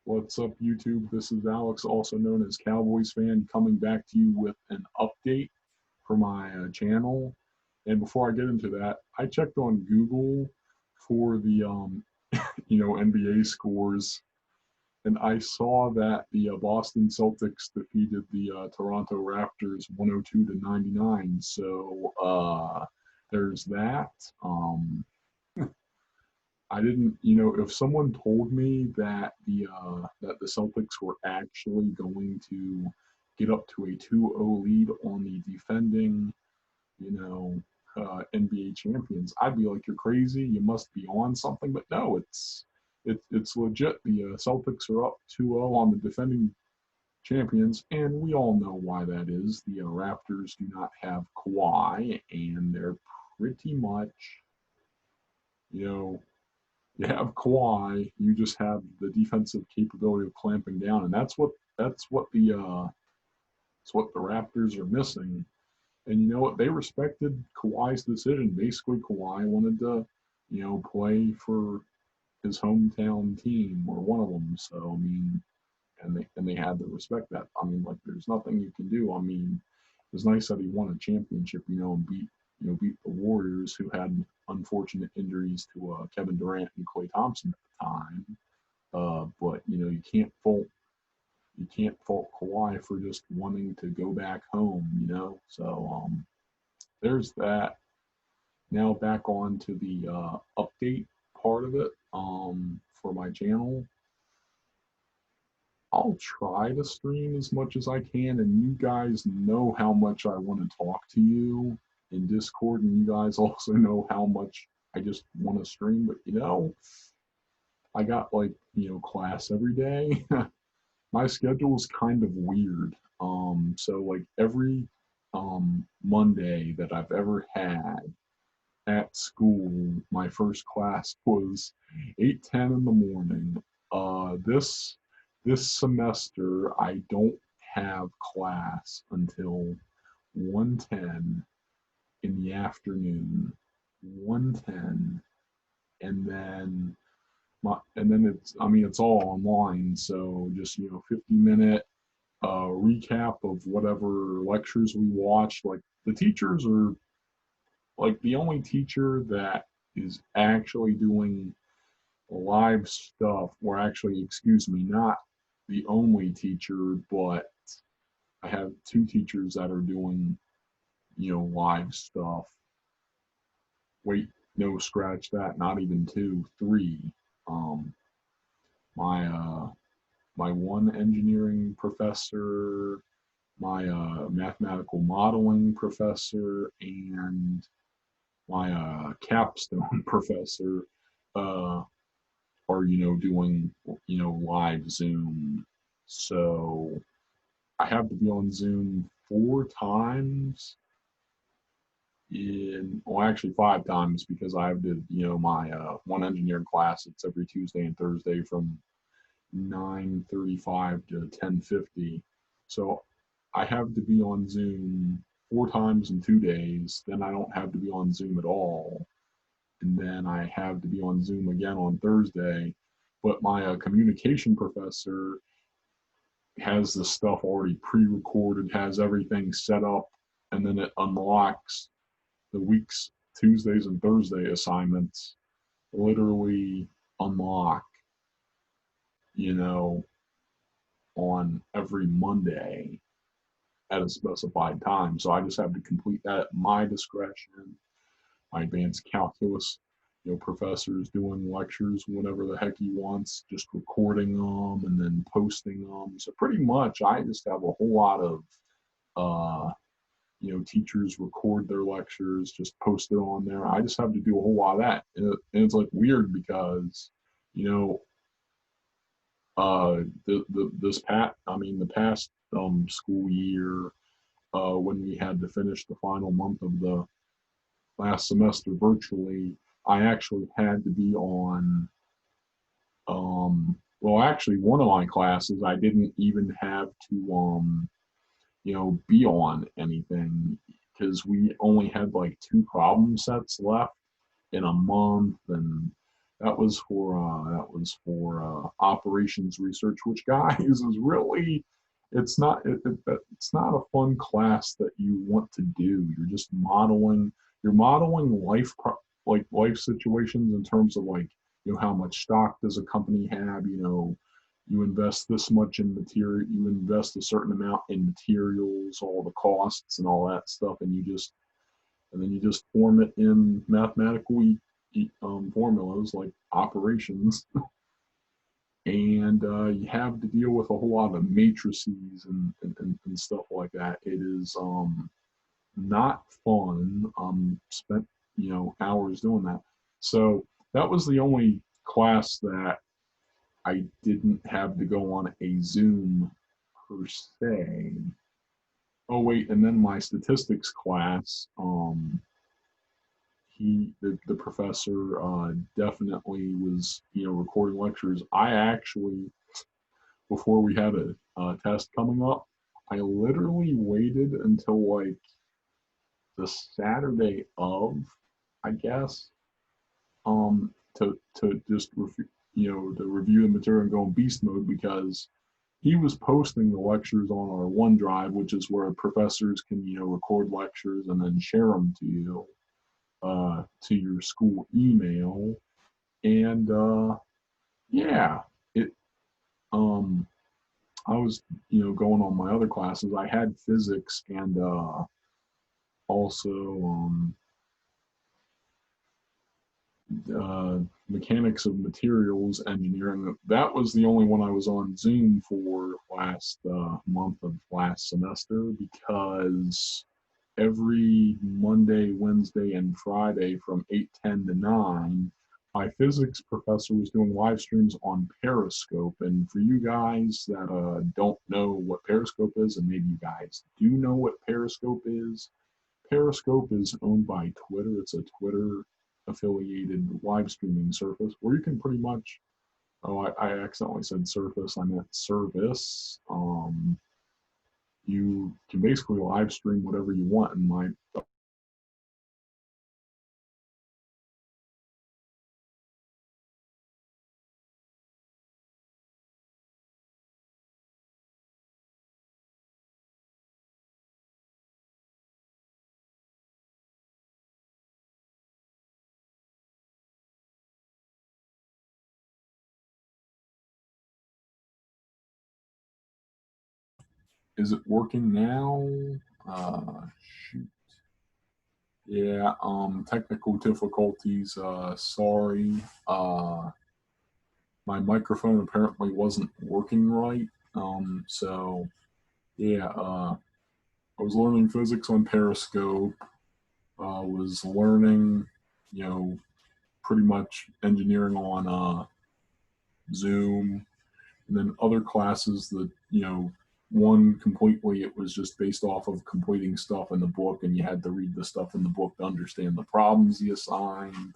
What's up, YouTube? This is Alex, also known as Cowboys Fan, coming back to you with an update for my channel. And before I get into that, I checked on Google for the NBA scores, and I saw that the Boston Celtics defeated the Toronto Raptors 102 to 99. So there's that. I didn't, if someone told me that the Celtics were actually going to get up to a 2-0 lead on the defending, you know, NBA champions, I'd be like, you're crazy. You must be on something. But no, it's legit. The Celtics are up 2-0 on the defending champions, and we all know why that is. The Raptors do not have Kawhi, and they're pretty much, you know, you have Kawhi, you just have the defensive capability of clamping down, and that's what the Raptors are missing. And you know what? They respected Kawhi's decision. Basically, Kawhi wanted to, play for his hometown team or one of them. So I mean, and they had to respect that. I mean, like there's nothing you can do. I mean, it's nice that he won a championship, and beat the Warriors, who had unfortunate injuries to Kevin Durant and Klay Thompson at the time. But you can't fault Kawhi for just wanting to go back home. So there's that. Now back on to the update part of it for my channel. I'll try to stream as much as I can, and you guys know how much I want to talk to you in Discord, and you guys also know how much I just want to stream. But I got class every day. My schedule is kind of weird. So like every Monday that I've ever had at school, my first class was 8:10 in the morning. This semester I don't have class until 1:10 in the afternoon. 1:10, and then it's all online. So just 50-minute recap of whatever lectures we watched. Like the teachers are like the only teacher that is actually doing live stuff, or actually, excuse me, not the only teacher, but I have two teachers that are doing, live stuff. Wait, no, scratch that. Not even two, three. Um, my my one engineering professor, my mathematical modeling professor, and my capstone professor are doing live Zoom. So I have to be on Zoom 4 times actually 5 times, because I have to my one engineering class. It's every Tuesday and Thursday from 9:35 to 10:50. So I have to be on Zoom 4 times in 2 days. Then I don't have to be on Zoom at all, and then I have to be on Zoom again on Thursday. But my communication professor has the stuff already pre-recorded, has everything set up, and then it unlocks the week's Tuesdays and Thursday assignments. Literally unlock, you know, on every Monday at a specified time. So I just have to complete that at my discretion. My advanced calculus, professor is doing lectures whenever the heck he wants, just recording them and then posting them. So pretty much I just have a whole lot of, teachers record their lectures, just post it on there. I just have to do a whole lot of that. And it's like weird because, you know, the past school year, when we had to finish the final month of the last semester virtually, I actually had to be on, actually one of my classes I didn't even have to, be on anything, because we only had like 2 problem sets left in a month. And that was for operations research, which guys is really it's not a fun class that you want to do. You're modeling like life situations in terms of like, how much stock does a company have, you invest this much in material, you invest a certain amount in materials, all the costs and all that stuff, and then you just form it in mathematical formulas like operations, and you have to deal with a whole lot of matrices and stuff like that. It is not fun. Spent hours doing that. So that was the only class that I didn't have to go on a Zoom per se. Oh wait, and then my statistics class, the professor definitely was recording lectures. I actually, before we had a test coming up, I literally waited until like the Saturday of, I guess, to just to review the material and go in beast mode, because he was posting the lectures on our OneDrive, which is where professors can record lectures and then share them to you, to your school email. And yeah, it I was going on my other classes. I had physics and also mechanics of materials engineering. That was the only one I was on Zoom for last month of last semester, because every Monday, Wednesday, and Friday from 8:10 to 9, my physics professor was doing live streams on Periscope. And for you guys that don't know what Periscope is, and maybe you guys do know what Periscope is owned by Twitter. It's a Twitter affiliated live streaming service where you can pretty much, I accidentally said surface, I meant service. You can basically live stream whatever you want. And my Is it working now? Shoot. Yeah, technical difficulties. Sorry. My microphone apparently wasn't working right. So yeah, I was learning physics on Periscope. Was learning, you know, pretty much engineering on Zoom, and then other classes that one completely, it was just based off of completing stuff in the book, and you had to read the stuff in the book to understand the problems he assigned,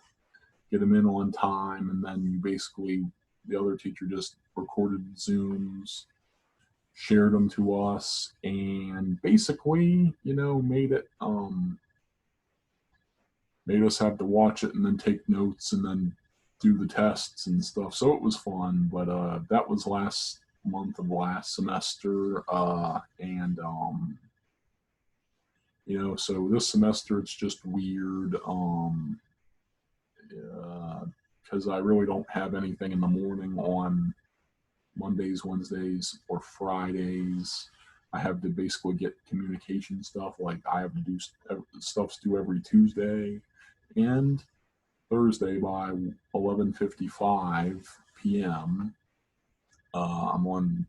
get them in on time, and then you basically, the other teacher just recorded Zooms, shared them to us, and basically made us have to watch it and then take notes and then do the tests and stuff. So it was fun, but that was last month of last semester, and so this semester it's just weird, because I really don't have anything in the morning on Mondays, Wednesdays, or Fridays. I have to basically get communication stuff. Like I have to do stuff's due every Tuesday and Thursday by 11:55 p.m. I'm on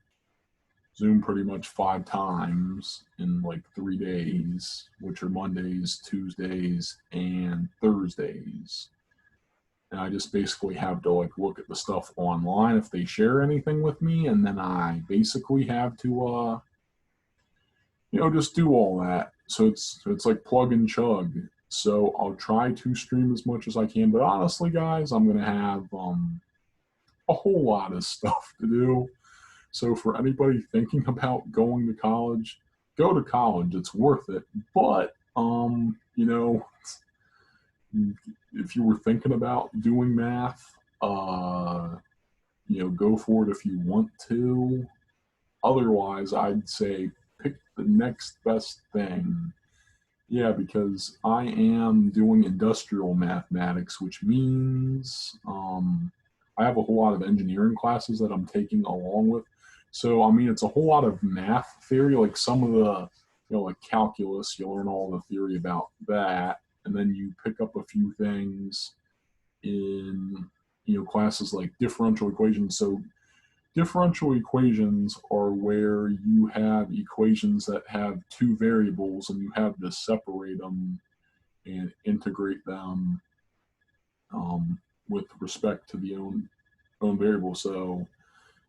Zoom pretty much 5 times in like 3 days, which are Mondays, Tuesdays, and Thursdays. And I just basically have to like look at the stuff online if they share anything with me, and then I basically have to just do all that. So it's like plug and chug. So I'll try to stream as much as I can, but honestly, guys, I'm gonna have a whole lot of stuff to do. So for anybody thinking about going to college, go to college. It's worth it. But if you were thinking about doing math, go for it if you want to. Otherwise, I'd say pick the next best thing. Yeah, because I am doing industrial mathematics, which means I have a whole lot of engineering classes that I'm taking along with. So, I mean, it's a whole lot of math theory, like some of the, like calculus, you learn all the theory about that. And then you pick up a few things in, classes like differential equations. So, differential equations are where you have equations that have two variables and you have to separate them and integrate them with respect to the own variable. So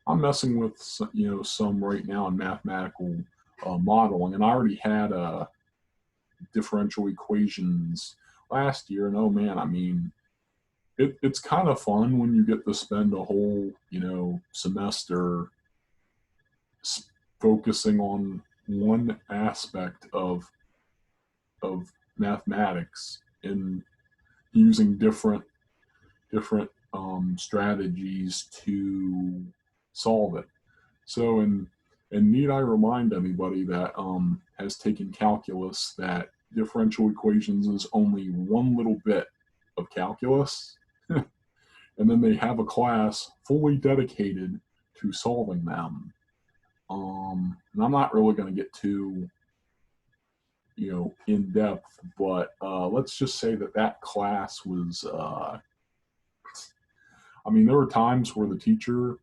I'm messing with some right now in mathematical modeling, and I already had differential equations last year, and oh man, I mean, it's kind of fun when you get to spend a whole semester focusing on one aspect of mathematics and using different strategies to solve it. So, and need I remind anybody that has taken calculus that differential equations is only one little bit of calculus, and then they have a class fully dedicated to solving them. And I'm not really going to get too in depth, but let's just say that class was I mean, there were times where the teacher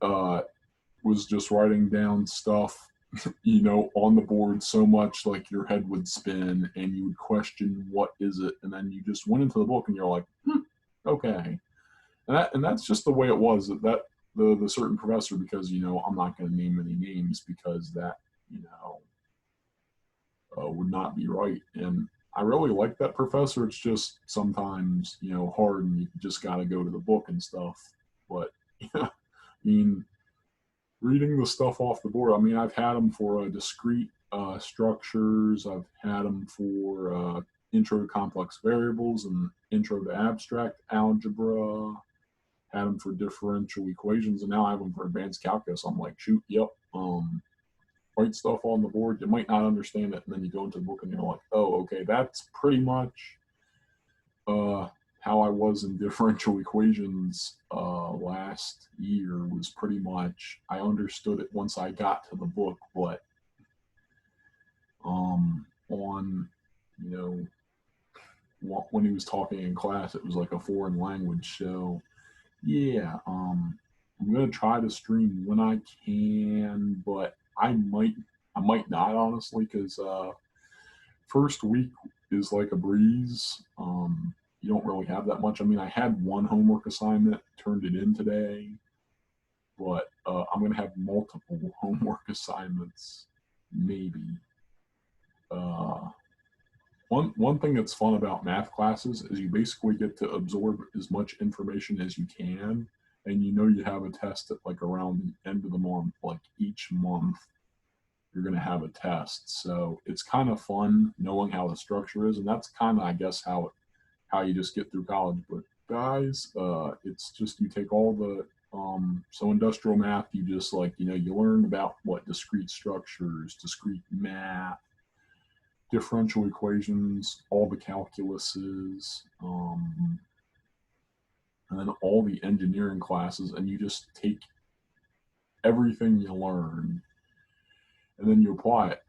was just writing down stuff on the board so much like your head would spin and you would question what is it, and then you just went into the book and you're like, okay. And that's just the way it was, that the certain professor, because I'm not going to name any names because that would not be right. And I really like that professor. It's just sometimes hard, and you just got to go to the book and stuff. But I mean, reading the stuff off the board. I mean, I've had them for discrete structures. I've had them for intro to complex variables and intro to abstract algebra. Had them for differential equations, and now I have them for advanced calculus. I'm like, shoot, yep. Write stuff on the board. You might not understand it, and then you go into the book and you're like, oh, okay, that's pretty much how I was in differential equations last year. Was pretty much, I understood it once I got to the book, but on when he was talking in class, it was like a foreign language. So yeah, I'm gonna try to stream when I can, but I might not, honestly, because first week is like a breeze. You don't really have that much. I mean, I had one homework assignment, turned it in today, but I'm gonna have multiple homework assignments, maybe. One thing that's fun about math classes is you basically get to absorb as much information as you can, and you have a test at like around the end of the month, like each month you're going to have a test. So it's kind of fun knowing how the structure is, and that's kind of, I guess, how you just get through college. But guys, it's just you take all the so industrial math, you just you learn about what discrete structures, discrete math, differential equations, all the calculuses, and then all the engineering classes, and you just take everything you learn and then you apply it.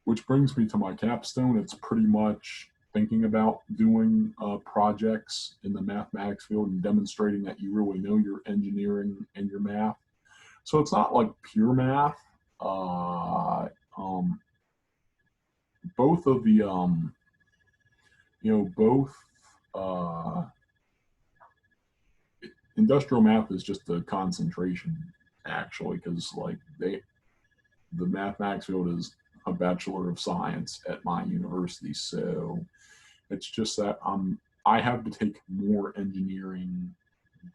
Which brings me to my capstone. It's pretty much thinking about doing projects in the mathematics field and demonstrating that you really know your engineering and your math. So it's not like pure math. Both of the industrial math is just a concentration, actually, because the mathematics field is a Bachelor of Science at my university. So it's just that I have to take more engineering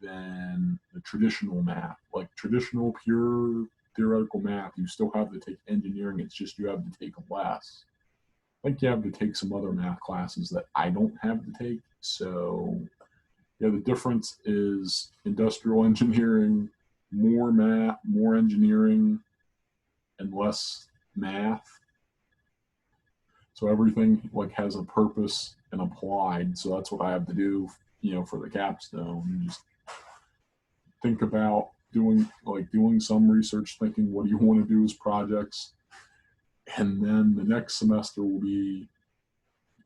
than the traditional math. Like traditional pure theoretical math, you still have to take engineering. It's just you have to take less. I think you have to take some other math classes that I don't have to take. So Yeah, the difference is industrial engineering, more math, more engineering, and less math. So everything like has a purpose and applied. So that's what I have to do, for the capstone. Just think about doing some research, thinking what do you want to do as projects, and then the next semester will be,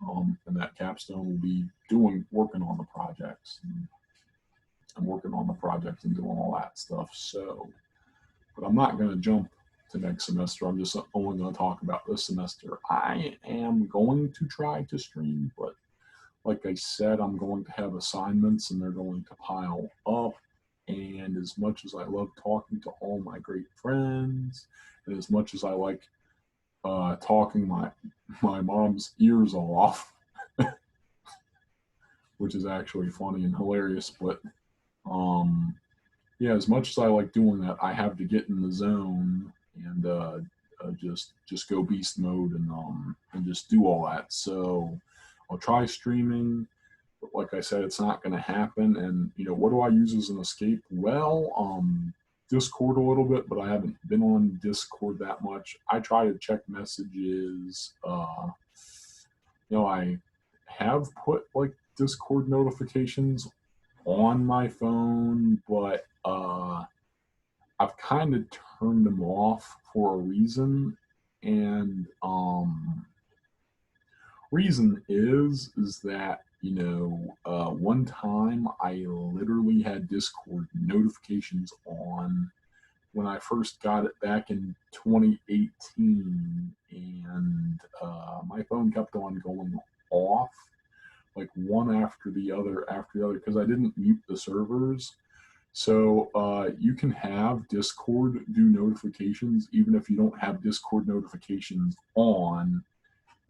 and that capstone will be working on the projects and working on the projects and doing all that stuff. So, but I'm not going to jump to next semester. I'm just only going to talk about this semester. I am going to try to stream, but like I said, I'm going to have assignments and they're going to pile up. And as much as I love talking to all my great friends, and as much as I like talking my mom's ears off, which is actually funny and hilarious, but yeah, as much as I like doing that, I have to get in the zone and just go beast mode and just do all that. So I'll try streaming, but like I said, it's not going to happen. And what do I use as an escape? Well, Discord a little bit, but I haven't been on Discord that much. I try to check messages. I have put like Discord notifications on my phone, but I've kind of turned them off for a reason. And reason is that one time I literally had Discord notifications on when I first got it back in 2018, and my phone kept on going off like one after the other, because I didn't mute the servers. So you can have Discord do notifications even if you don't have Discord notifications on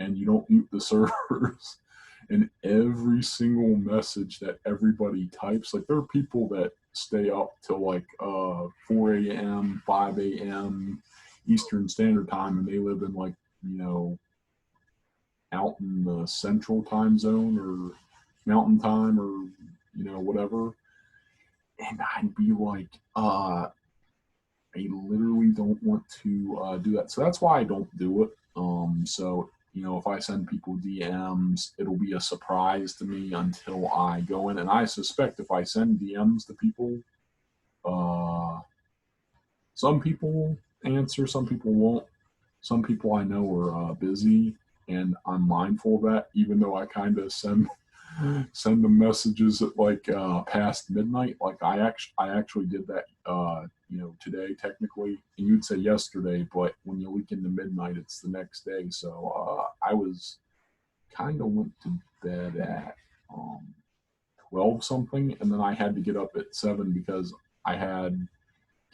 and you don't mute the servers. And every single message that everybody types, like there are people that stay up till like 4 a.m., 5 a.m. Eastern Standard Time, and they live in like, out in the central time zone or mountain time or, whatever. And I'd be like, I literally don't want to do that. So that's why I don't do it. So, if I send people DMs, it'll be a surprise to me until I go in. And I suspect if I send DMs to people, some people answer, some people won't. Some people I know are busy, and I'm mindful of that, even though I kind of send them messages at like past midnight. Like I actually did that today technically, and you'd say yesterday, but when you leak into midnight, it's the next day. So I was kind of went to bed at 12 something, and then I had to get up at 7 because I had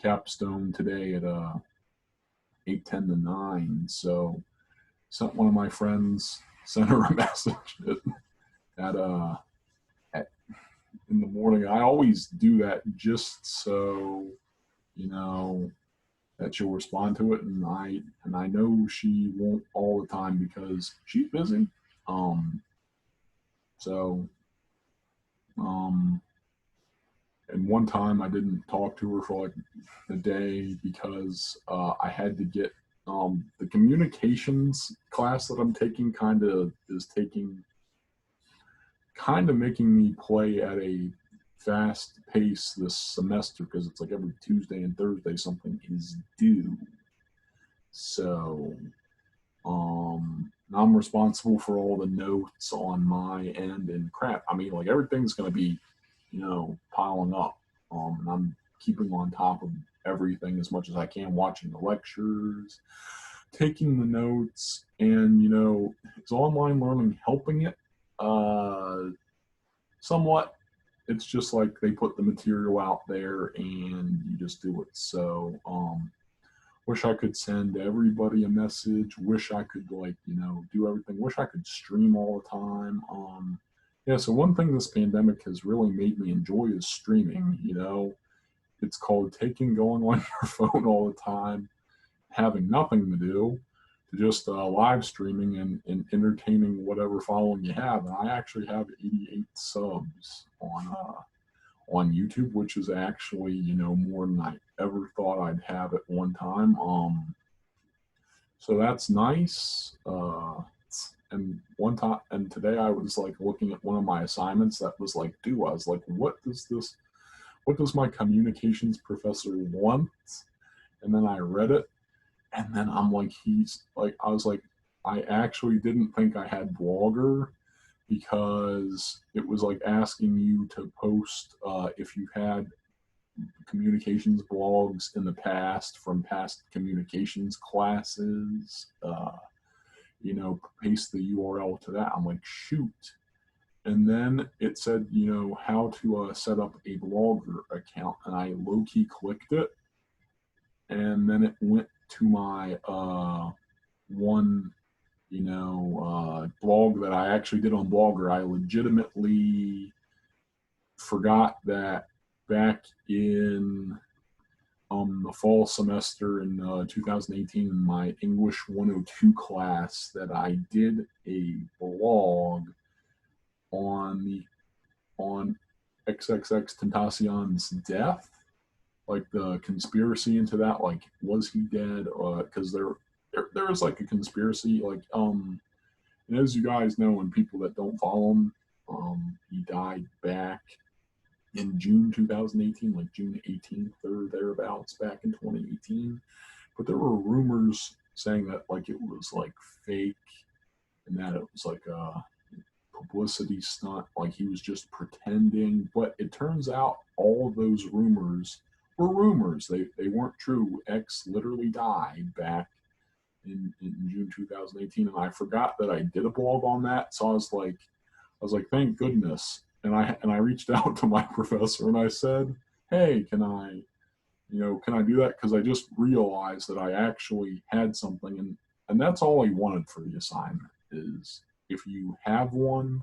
capstone today at 8:10 to 9. So sent one of my friends, sent her a message at in the morning. I always do that just so that she'll respond to it, and I know she won't all the time because she's busy. And one time I didn't talk to her for like a day because I had to get the communications class that I'm taking kind of making me play at a fast pace this semester because it's like every Tuesday and Thursday something is due. So I'm responsible for all the notes on my end and crap. I mean, like everything's going to be, piling up. And I'm keeping on top of everything as much as I can, watching the lectures, taking the notes, and, is online learning helping it? Somewhat. It's just like they put the material out there and you just do it. So, wish I could send everybody a message. Wish I could do everything. Wish I could stream all the time. Yeah, so one thing this pandemic has really made me enjoy is streaming. It's called going on your phone all the time, having nothing to do, to just live streaming and entertaining whatever following you have. And I actually have 88 subs on YouTube, which is actually, you know, more than I ever thought I'd have at one time. So that's nice. And one time, and today I was like looking at one of my assignments that was like due. I was like, what does my communications professor want? And then I read it, and then I'm like, I was like, I actually didn't think I had Blogger, because it was like asking you to post if you had communications blogs in the past from past communications classes, you know, paste the URL to that. I'm like, shoot. And then it said, you know, how to set up a Blogger account. And I low-key clicked it. And then it went to my one, you know, blog that I actually did on Blogger. I legitimately forgot that back in the fall semester in 2018 in my English 102 class that I did a blog on XXX Tentacion's death, like the conspiracy into that, like was he dead? Because there is like a conspiracy, like and as you guys know, and people that don't follow him, he died back in June 2018, like June 18th or thereabouts, back in 2018. But there were rumors saying that like it was like fake, and that it was like a publicity stunt, like he was just pretending. But it turns out all of those rumors were rumors. They weren't true. X literally died back in June 2018, and I forgot that I did a blog on that. So I was like, thank goodness. And I reached out to my professor and I said, hey, can I do that? Because I just realized that I actually had something, and that's all he wanted for the assignment is if you have one,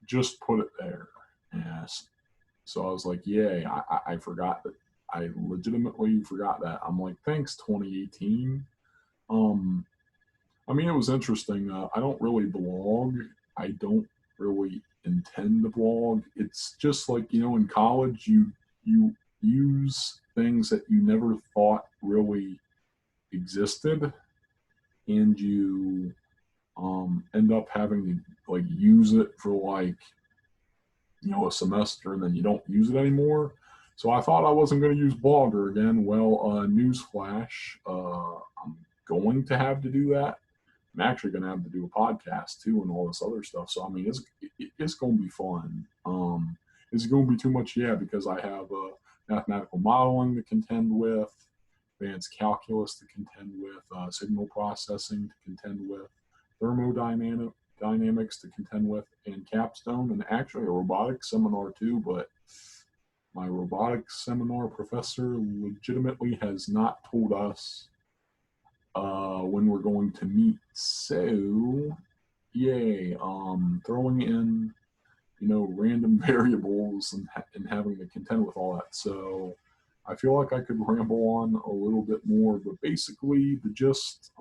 just put it there. Yes. So I was like, yay, I forgot that. I legitimately forgot that. I'm like, thanks, 2018. I mean, it was interesting. I don't really blog. I don't really intend to blog. It's just like, you know, in college, you use things that you never thought really existed, and you end up having to like use it for like, you know, a semester, and then you don't use it anymore. So I thought I wasn't going to use Blogger again. Well, newsflash, I'm going to have to do that. I'm actually going to have to do a podcast too and all this other stuff. So I mean, it's going to be fun. Is it going to be too much? Yeah, because I have mathematical modeling to contend with, advanced calculus to contend with, signal processing to contend with, thermodynamics to contend with, and capstone, and actually a robotics seminar too. But my robotics seminar professor legitimately has not told us when we're going to meet. So, yay, throwing in, you know, random variables and having to contend with all that. So I feel like I could ramble on a little bit more, but basically the gist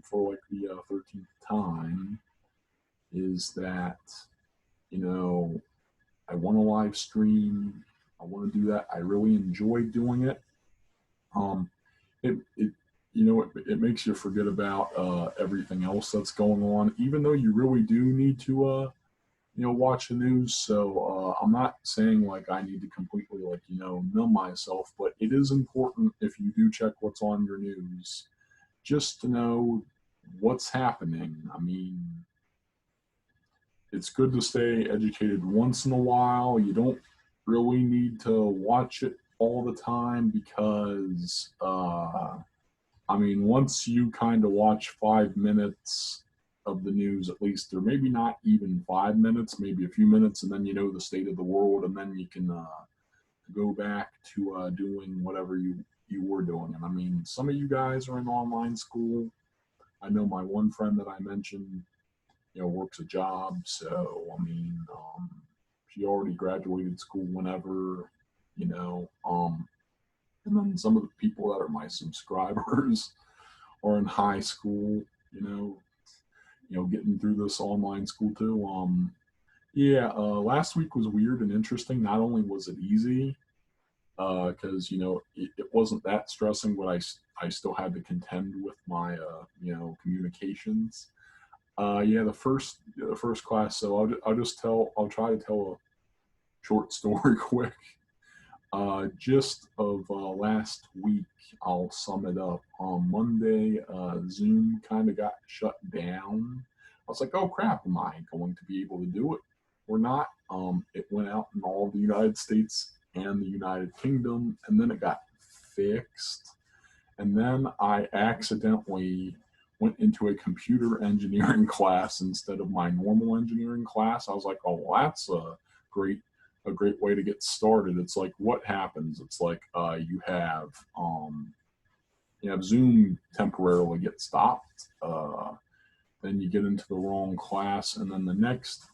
for like the 13th time is that, you know, I want to live stream. I want to do that. I really enjoy doing it. It you know, it makes you forget about everything else that's going on, even though you really do need to you know, watch the news. So I'm not saying like I need to completely like, you know, numb myself, but it is important if you do check what's on your news, just to know what's happening. I mean, it's good to stay educated once in a while. You don't really need to watch it all the time because, I mean, once you kind of watch 5 minutes of the news, at least, or maybe not even 5 minutes, maybe a few minutes, and then you know the state of the world, and then you can go back to doing whatever you were doing. And I mean, some of you guys are in online school. I know my one friend that I mentioned, you know, works a job. So, I mean, she already graduated school whenever, you know, and then some of the people that are my subscribers are in high school. getting through this online school too. Yeah, last week was weird and interesting. Not only was it easy, because it wasn't that stressing, but I still had to contend with my communications. Yeah, the first class. So I'll try to tell a short story quick. Just of last week, I'll sum it up. On Monday, Zoom kind of got shut down. I was like, oh crap, am I going to be able to do it or not? It went out in all the United States and the United Kingdom, and then it got fixed. And then I accidentally went into a computer engineering class instead of my normal engineering class. I was like, oh, well, that's a great way to get started. It's like, what happens? It's like you have Zoom temporarily get stopped. Then you get into the wrong class, and then the next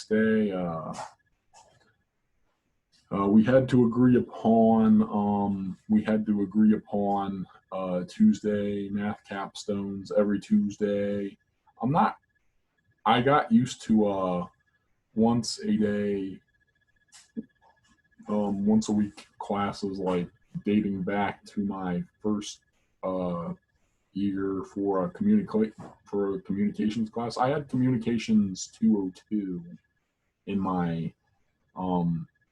day we had to agree upon Tuesday math capstones every Tuesday. I got used to once a day, once a week classes, like dating back to my first year for a communications class. I had communications 202 in my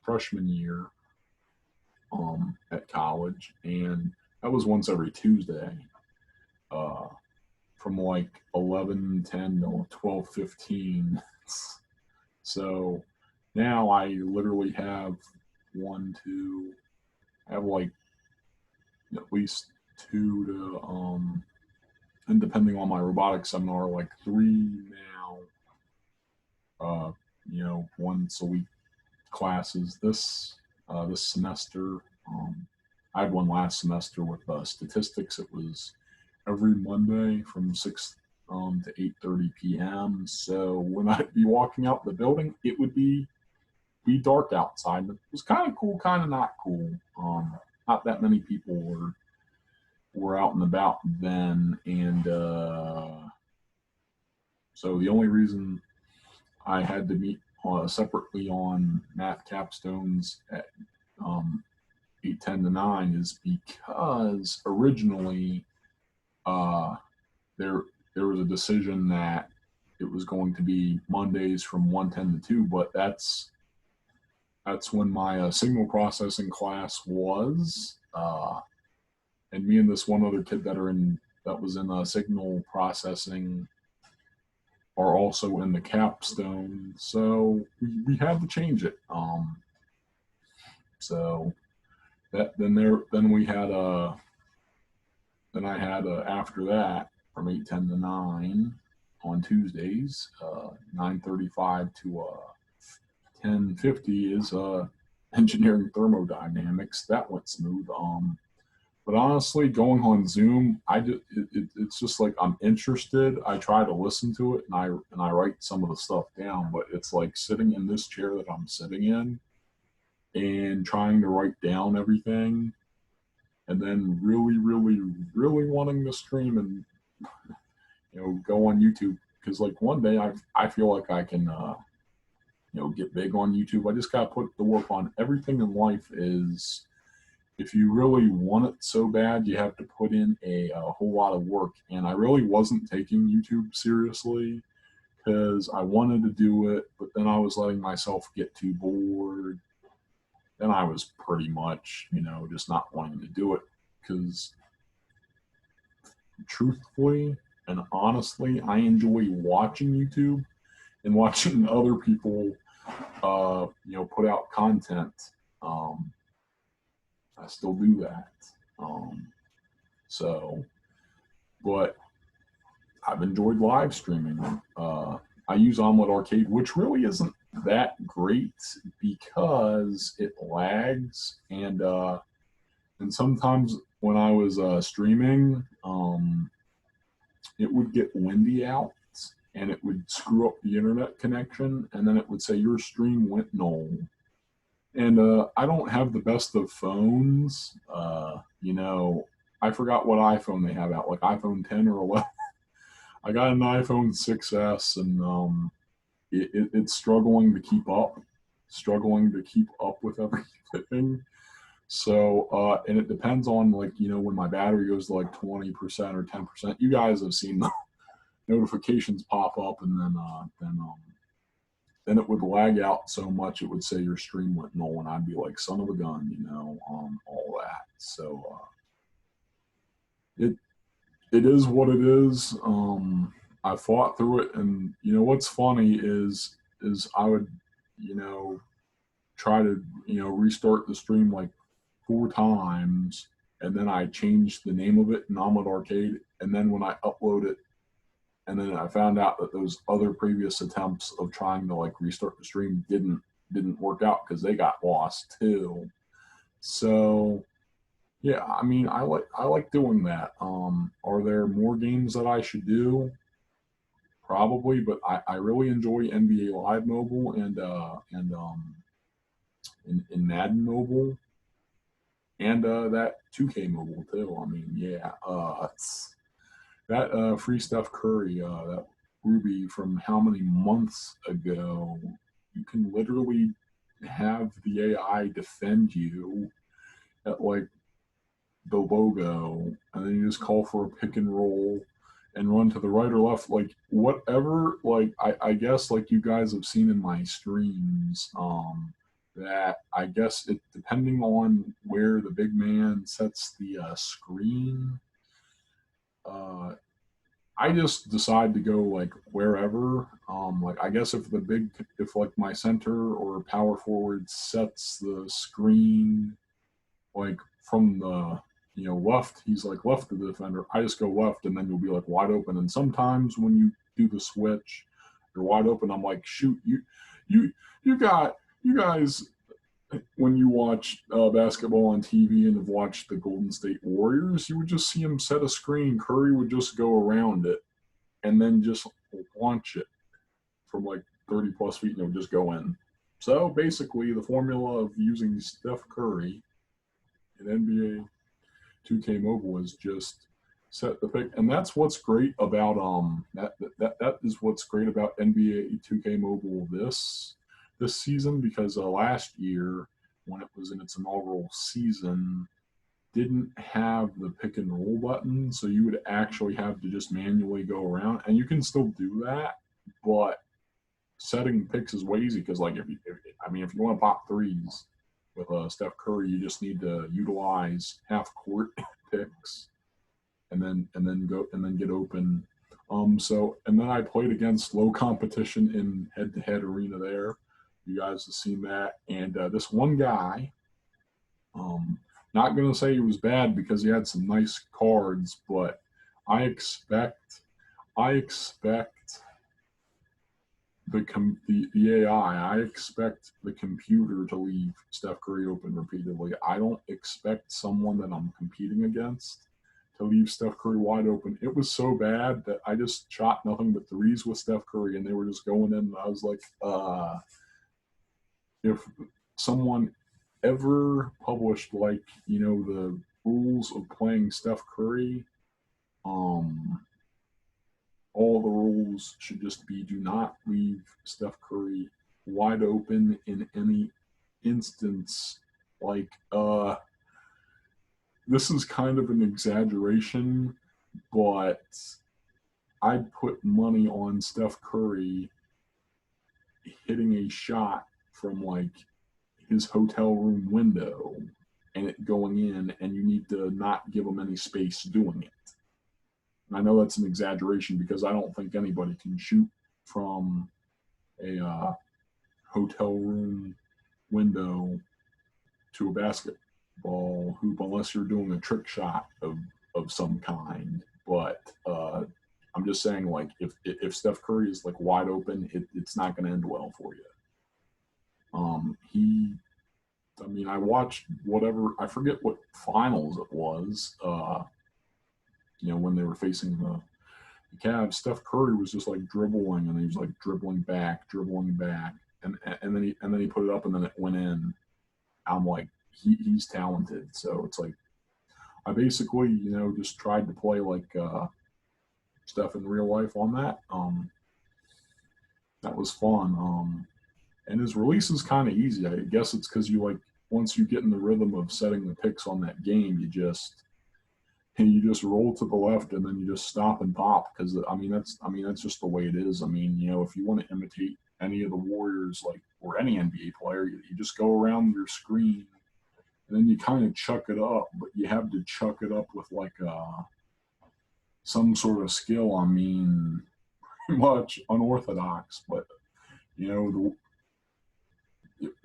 freshman year at college, and that was once every Tuesday, uh, from like 11:10 to 12:15. So now I literally have one, two, I have like at least two to and depending on my robotics seminar, like three now, once a week classes this semester. I had one last semester with statistics. It was every Monday from 6 to 8:30 p.m. So when I'd be walking out the building, it would be dark outside. It was kind of cool, kind of not cool. Not that many people were out and about then, and so the only reason I had to meet separately on math capstones at 8:10 to 9 is because originally there was a decision that it was going to be Mondays from 1:10 to 2, but that's when my signal processing class was, and me and this one other kid that was in signal processing are also in the capstone, so we had to change it. So that then we had then I had after that from 8:10 to 9 on Tuesdays, 9:35 to 10:50 is engineering thermodynamics. That went smooth. But honestly, going on Zoom, it's just like I'm interested. I try to listen to it, and I write some of the stuff down. But it's like sitting in this chair that I'm sitting in and trying to write down everything, and then really, really, really wanting to stream and go on YouTube, because like one day I feel like I can get big on YouTube. I just got to put the work on. Everything in life is, if you really want it so bad, you have to put in a whole lot of work. And I really wasn't taking YouTube seriously because I wanted to do it, but then I was letting myself get too bored. Then I was pretty much, just not wanting to do it, because truthfully and honestly, I enjoy watching YouTube and watching other people, put out content. I still do that. So, but I've enjoyed live streaming. I use Omelet Arcade, which really isn't that great because it lags, and sometimes when I was streaming, it would get windy out and it would screw up the internet connection, and then it would say your stream went null. And I don't have the best of phones. I forgot what iPhone they have out, like iPhone 10 or 11. I got an iPhone 6S, and it's struggling to keep up, with everything. So, and it depends on, like, when my battery goes to like 20% or 10%. You guys have seen the notifications pop up, and then it would lag out so much it would say your stream went null, and I'd be like, son of a gun, all that. So it it is what it is. I fought through it, and what's funny is I would you know try to restart the stream like 4 times, and then I changed the name of it in Omelet Arcade, and then when I upload it, and then I found out that those other previous attempts of trying to like restart the stream didn't work out because they got lost too. So yeah, I mean, I like doing that. Are there more games that I should do? Probably, but I really enjoy NBA Live Mobile and Madden Mobile, and that 2K Mobile too. I mean, yeah, that free Steph Curry, that Ruby from how many months ago? You can literally have the AI defend you at like the logo, and then you just call for a pick and roll and run to the right or left, like whatever. Like I guess like you guys have seen in my streams, that I guess it depending on where the big man sets the screen. Uh, I just decide to go like wherever. Like I guess if like my center or power forward sets the screen like from the left, he's like left of the defender. I just go left, and then you'll be like wide open. And sometimes when you do the switch, you're wide open. I'm like, shoot, you you got you guys. When you watch basketball on TV and have watched the Golden State Warriors, you would just see him set a screen. Curry would just go around it and then just launch it from like 30 plus feet, and it would just go in. So basically, the formula of using Steph Curry in NBA 2K Mobile is just set the pick, and that's what's great about that is what's great about NBA 2K Mobile this season, because last year when it was in its inaugural season didn't have the pick and roll button, so you would actually have to just manually go around, and you can still do that, but setting picks is way easy because like if you want to pop threes with Steph Curry, you just need to utilize half court picks and then get open. So and then I played against low competition in head-to-head arena there. You guys have seen that, and this one guy, not gonna say he was bad because he had some nice cards, but I expect the AI. I expect the computer to leave Steph Curry open repeatedly. I don't expect someone that I'm competing against to leave Steph Curry wide open. It was so bad that I just shot nothing but threes with Steph Curry, and they were just going in. And I was like, if someone ever published like the rules of playing Steph Curry, all the rules should just be do not leave Steph Curry wide open in any instance. Like this is kind of an exaggeration, but I'd put money on Steph Curry hitting a shot from like his hotel room window and it going in, and you need to not give him any space doing it. And I know that's an exaggeration because I don't think anybody can shoot from a hotel room window to a basketball hoop unless you're doing a trick shot of some kind. But I'm just saying, like, if Steph Curry is like wide open, it's not going to end well for you. I watched whatever, I forget what finals it was, when they were facing the Cavs. Steph Curry was just like dribbling, and he was like dribbling back, and then he put it up, and then it went in. I'm like, he's talented. So it's like I basically just tried to play like stuff in real life on that. That was fun. And his release is kind of easy. I guess it's because you like once you get in the rhythm of setting the picks on that game, you just roll to the left and then you just stop and pop because that's just the way it is. I mean, if you want to imitate any of the Warriors like or any NBA player, you just go around your screen and then you kind of chuck it up, but you have to chuck it up with like some sort of skill. I mean, much unorthodox, but it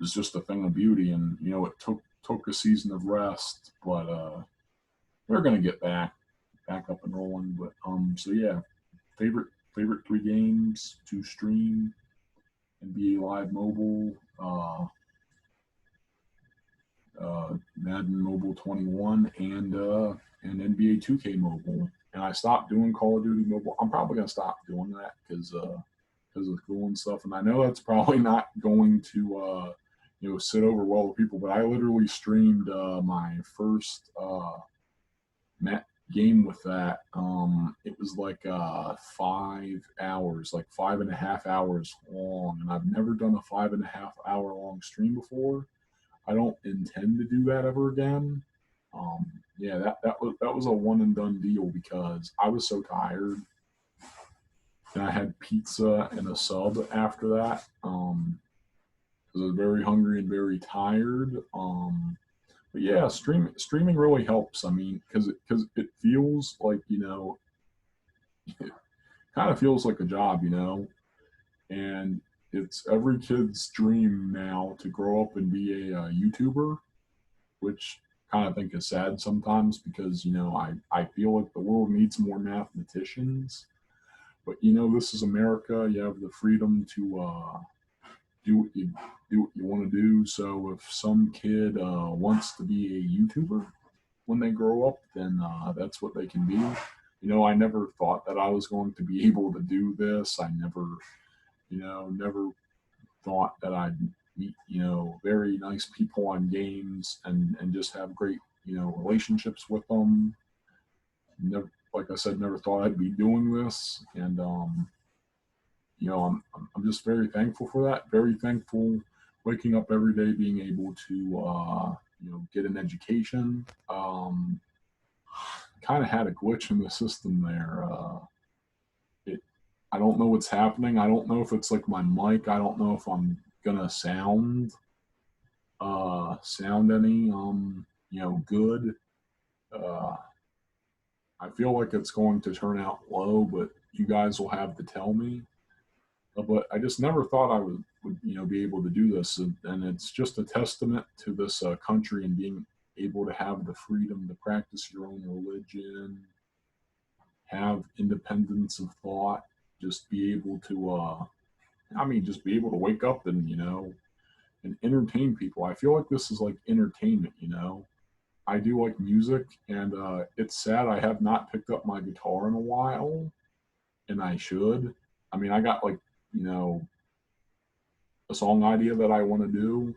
was just a thing of beauty, and it took a season of rest, but we're gonna get back up and rolling. But so yeah, favorite 3 games to stream: NBA Live Mobile, Madden Mobile 21, and NBA 2K Mobile. And I stopped doing Call of Duty Mobile. I'm probably gonna stop doing that because of school and stuff. And I know that's probably not going to sit over well with people. But I literally streamed my first game with that. It was like 5 hours, like 5.5 hours long, and I've never done a 5.5 hour long stream before. I don't intend to do that ever again. Yeah, that was a one and done deal because I was so tired, and I had pizza and a sub after that. Because I was very hungry and very tired. But yeah, streaming really helps. I mean, because it feels like it kind of feels like a job, and it's every kid's dream now to grow up and be a YouTuber, which kind of think is sad sometimes because I feel like the world needs more mathematicians, but this is America. You have the freedom to do what you want to do. So if some kid wants to be a YouTuber when they grow up, then that's what they can be. I never thought that I was going to be able to do this. I never thought that I'd meet, very nice people on games and just have great, relationships with them. Never, like I said, never thought I'd be doing this. And, I'm just very thankful for that. Very thankful waking up every day, being able to, get an education. Kind of had a glitch in the system there. I don't know what's happening. I don't know if it's like my mic. I don't know if I'm gonna sound any good. I feel like it's going to turn out low, but you guys will have to tell me. But I just never thought I would be able to do this, and it's just a testament to this country and being able to have the freedom to practice your own religion, have independence of thought, just be able to just be able to wake up and and entertain people. I feel like this is like entertainment. I do like music, and it's sad I have not picked up my guitar in a while, and I should. I mean, I got like a song idea that I want to do,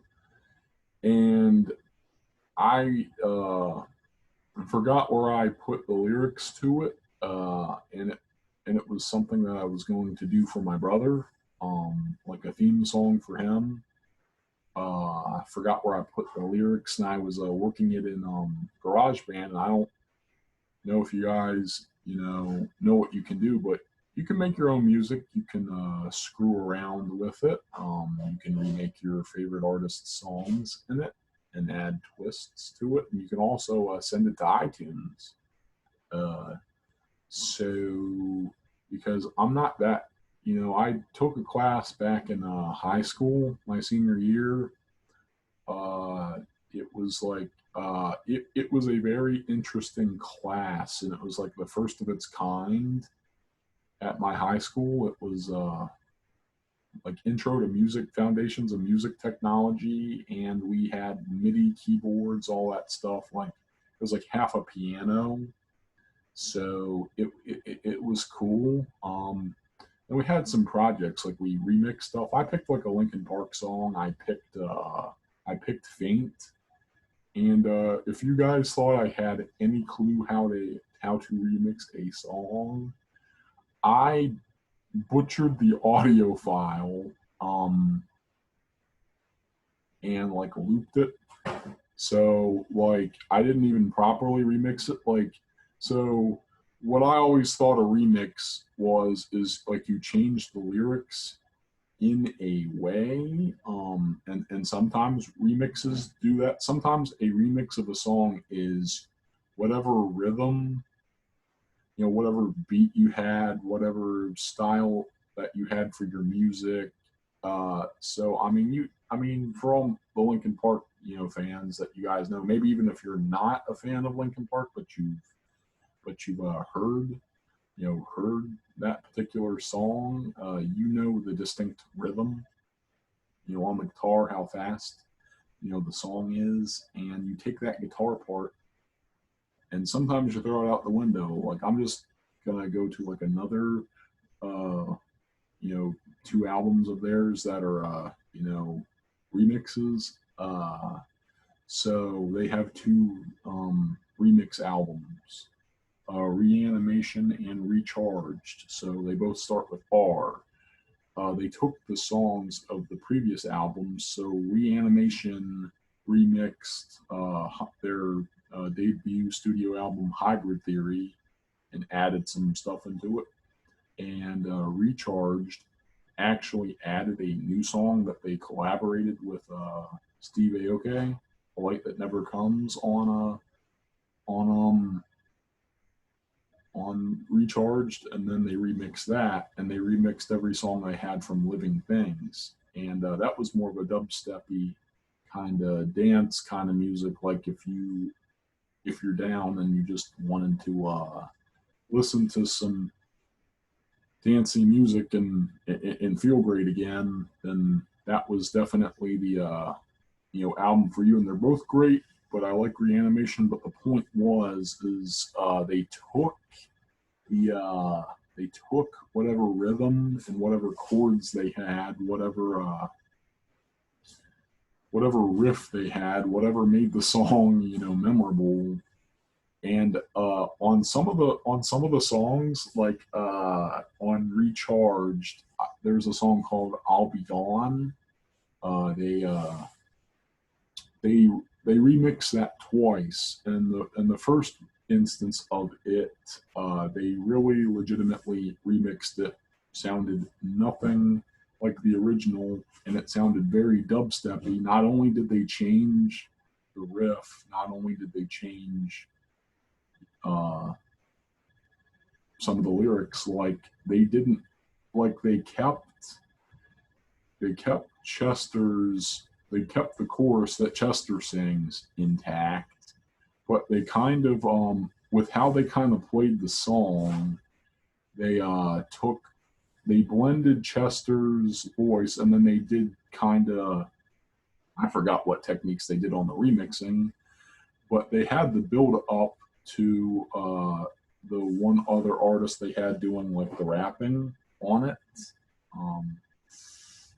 and I forgot where I put the lyrics to it, and it was something that I was going to do for my brother, like a theme song for him. I forgot where I put the lyrics, and I was working it in GarageBand, and I don't know if you guys know what you can do, but you can make your own music. You can screw around with it. You can remake your favorite artist's songs in it and add twists to it. And you can also send it to iTunes. So because I'm not that, I took a class back in high school, my senior year. It was like, it was a very interesting class, and it was like the first of its kind at my high school. It was like Intro to Music, Foundations of Music Technology, and we had MIDI keyboards, all that stuff. Like it was like half a piano, so it was cool. And we had some projects, like we remixed stuff. I picked like a Linkin Park song. I picked Faint. And if you guys thought I had any clue how to remix a song, I butchered the audio file, and like looped it. So like I didn't even properly remix it. Like, so what I always thought a remix was is like you change the lyrics in a way, and sometimes remixes do that. Sometimes a remix of a song is whatever rhythm, whatever beat you had, whatever style that you had for your music. So I mean, for all the Linkin Park, fans that you guys know, maybe even if you're not a fan of Linkin Park, but you've heard, heard that particular song, the distinct rhythm, on the guitar, how fast, the song is, and you take that guitar part, and sometimes you throw it out the window. Like I'm just gonna go to like another, uh, you know, two albums of theirs that are, remixes. So they have two remix albums, Reanimation and Recharged. So they both start with R. They took the songs of the previous albums. So Reanimation remixed their debut studio album Hybrid Theory and added some stuff into it. And Recharged actually added a new song that they collaborated with Steve Aoki, "A Light That Never Comes" on on Recharged, and then they remixed that, and they remixed every song I had from Living Things, and that was more of a dubsteppy kind of dance kind of music. Like if you're down and you just wanted to listen to some dancey music and feel great again, then that was definitely the album for you. And they're both great, but I like Reanimation. But the point was is they took whatever rhythm and whatever chords they had, whatever riff they had, whatever made the song memorable. And on some of the songs, like on Recharged, there's a song called "I'll Be Gone." Uh, they uh, they they remixed that twice. And the first instance of it, they really legitimately remixed it. Sounded nothing like the original, and it sounded very dubsteppy. Not only did they change the riff, not only did they change uh, some of the lyrics, like they didn't, like they kept Chester's, they kept the chorus that Chester sings intact, but they kind of, with how they kind of played the song, they they blended Chester's voice, and then they did kind of, I forgot what techniques they did on the remixing, but they had the build up to the one other artist they had doing like the rapping on it. Um,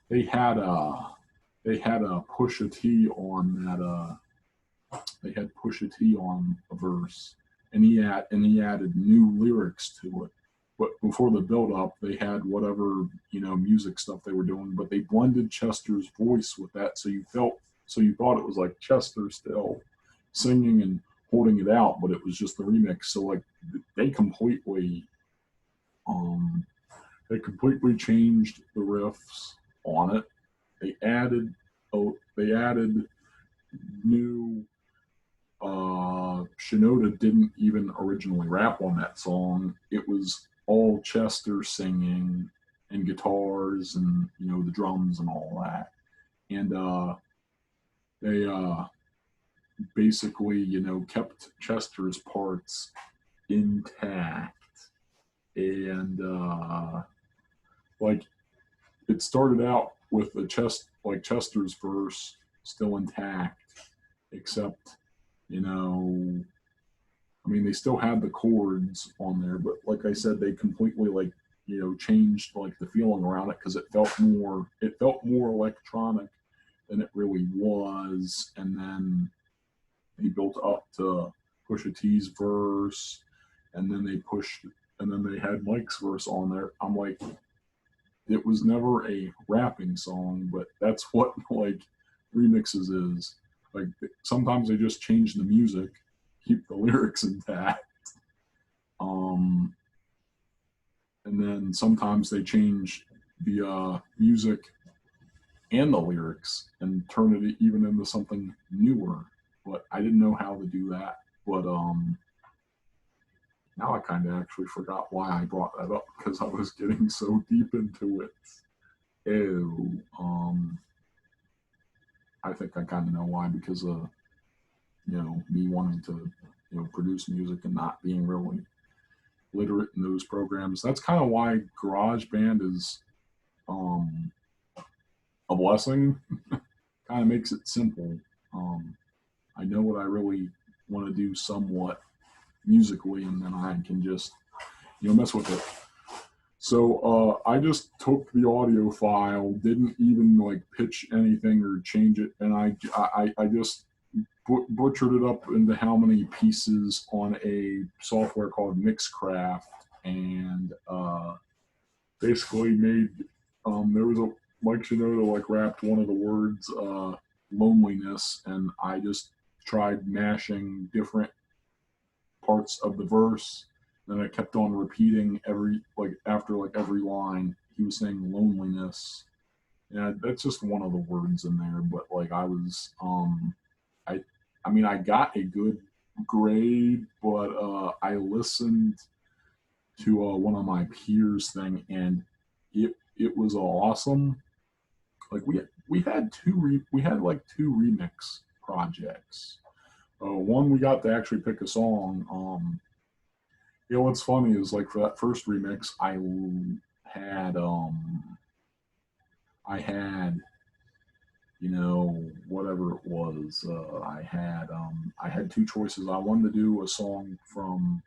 they had a Pusha T on that. They had Pusha T on a verse, and he added new lyrics to it. But before the build up, they had whatever music stuff they were doing, but they blended Chester's voice with that, so you thought it was like Chester still singing and holding it out, but it was just the remix. So like they completely um they completely changed the riffs on it. They added they added new Shinoda didn't even originally rap on that song. It was all Chester singing and guitars and the drums and all that. And they basically kept Chester's parts intact. And like it started out with the Chester's verse still intact, except I mean they still had the chords on there, but like I said, they completely like changed like the feeling around it, because it felt more electronic than it really was. And then they built up to Pusha T's verse, and then they pushed and then they had Mike's verse on there. I'm like, it was never a rapping song, but that's what like remixes is. Like sometimes they just change the music, keep the lyrics intact. Um, and then sometimes they change the music and the lyrics and turn it even into something newer. But I didn't know how to do that. But now I kind of actually forgot why I brought that up because I was getting so deep into it. Ew. I think I kind of know why because of me wanting to produce music and not being really literate in those programs. That's kind of why GarageBand is a blessing. Kind of makes it simple. I know what I really want to do somewhat musically, and then I can just mess with it. So I just took the audio file, didn't even like pitch anything or change it, and I just butchered it up into how many pieces on a software called Mixcraft, and basically made there was a Mike Shinoda like rapped one of the words loneliness, and I just tried mashing different parts of the verse. Then I kept on repeating after every line he was saying loneliness. Yeah, that's just one of the words in there. But like I was, I mean, I got a good grade, but I listened to one of my peers thing, and it was awesome. Like we had two remix projects. One we got to actually pick a song. What's funny is like for that first remix, had I had whatever it was. I had two choices. I wanted to do a song from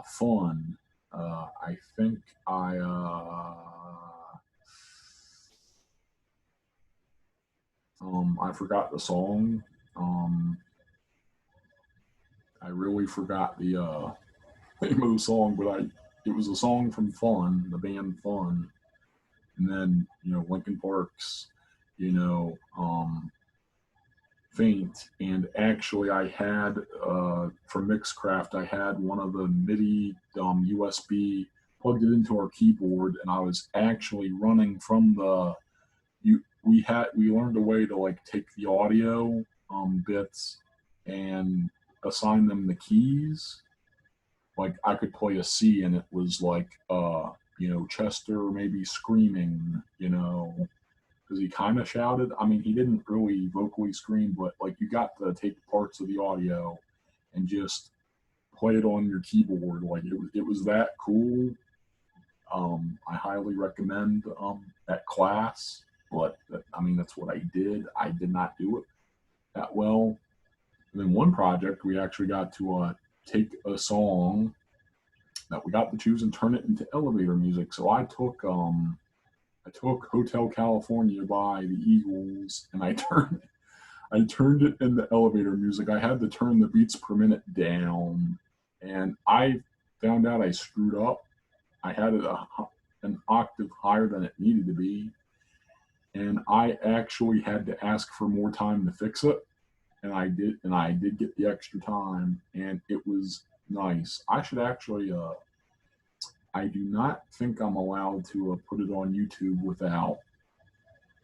Fun. I think I forgot the song. I really forgot the name of the song, but it was a song from Fun, the band Fun, and then Linkin Park's, Faint, and actually I had from Mixcraft I had one of the MIDI USB plugged it into our keyboard, and I was actually running from the we learned a way to like take the audio bits and assign them the keys. Like I could play a C and it was like Chester maybe screaming, because he kind of shouted. I mean, he didn't really vocally scream, but like you got to take parts of the audio and just play it on your keyboard. Like it was that cool. I highly recommend that class, but I mean that's what I did. I did not do it that well. And then one project we actually got to take a song that we got to choose and turn it into elevator music. So I took Hotel California by the Eagles, and I turned it into elevator music. I had to turn the beats per minute down, and I found out I screwed up. I had it an octave higher than it needed to be, and I actually had to ask for more time to fix it, and I did get the extra time, and it was nice. I should actually I do not think I'm allowed to put it on YouTube without,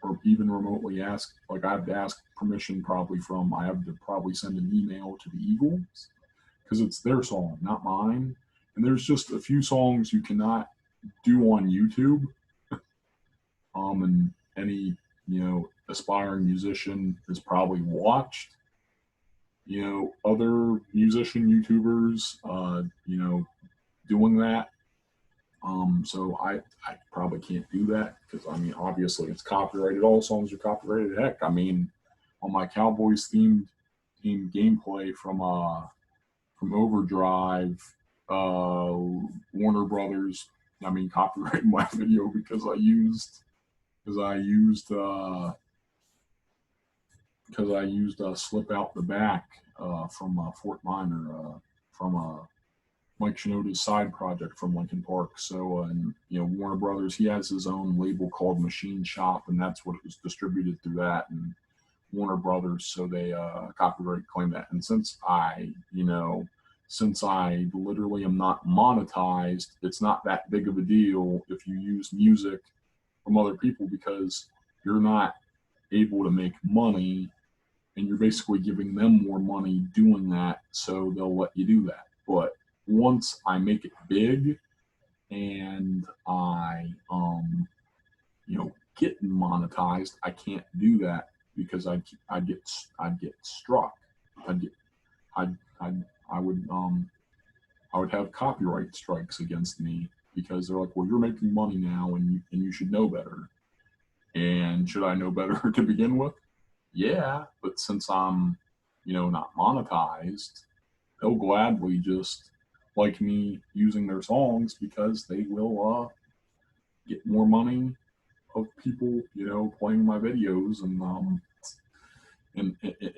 or even remotely ask. Like I have to ask permission I have to probably send an email to the Eagles because it's their song, not mine. And there's just a few songs you cannot do on YouTube. And any aspiring musician has probably watched other musician YouTubers doing that. So I probably can't do that because I mean obviously it's copyrighted. All songs are copyrighted. Heck, I mean on my Cowboys themed gameplay from Overdrive, Warner Brothers. I mean copyrighted my video because I used Slip Out the Back from Fort Minor from Mike Shinoda's side project from Linkin Park. So, and Warner Brothers, he has his own label called Machine Shop, and that's what it was distributed through that. And Warner Brothers, so they copyright claim that. And since I literally am not monetized, it's not that big of a deal if you use music from other people because you're not able to make money and you're basically giving them more money doing that, so they'll let you do that. But once I make it big and I get monetized, I can't do that because I'd get struck. I'd get I'd, I'd I would I would have copyright strikes against me because they're like, well, you're making money now and you should know better. And should I know better to begin with? Yeah, but since I'm not monetized, they'll gladly just like me using their songs because they will get more money of people playing my videos and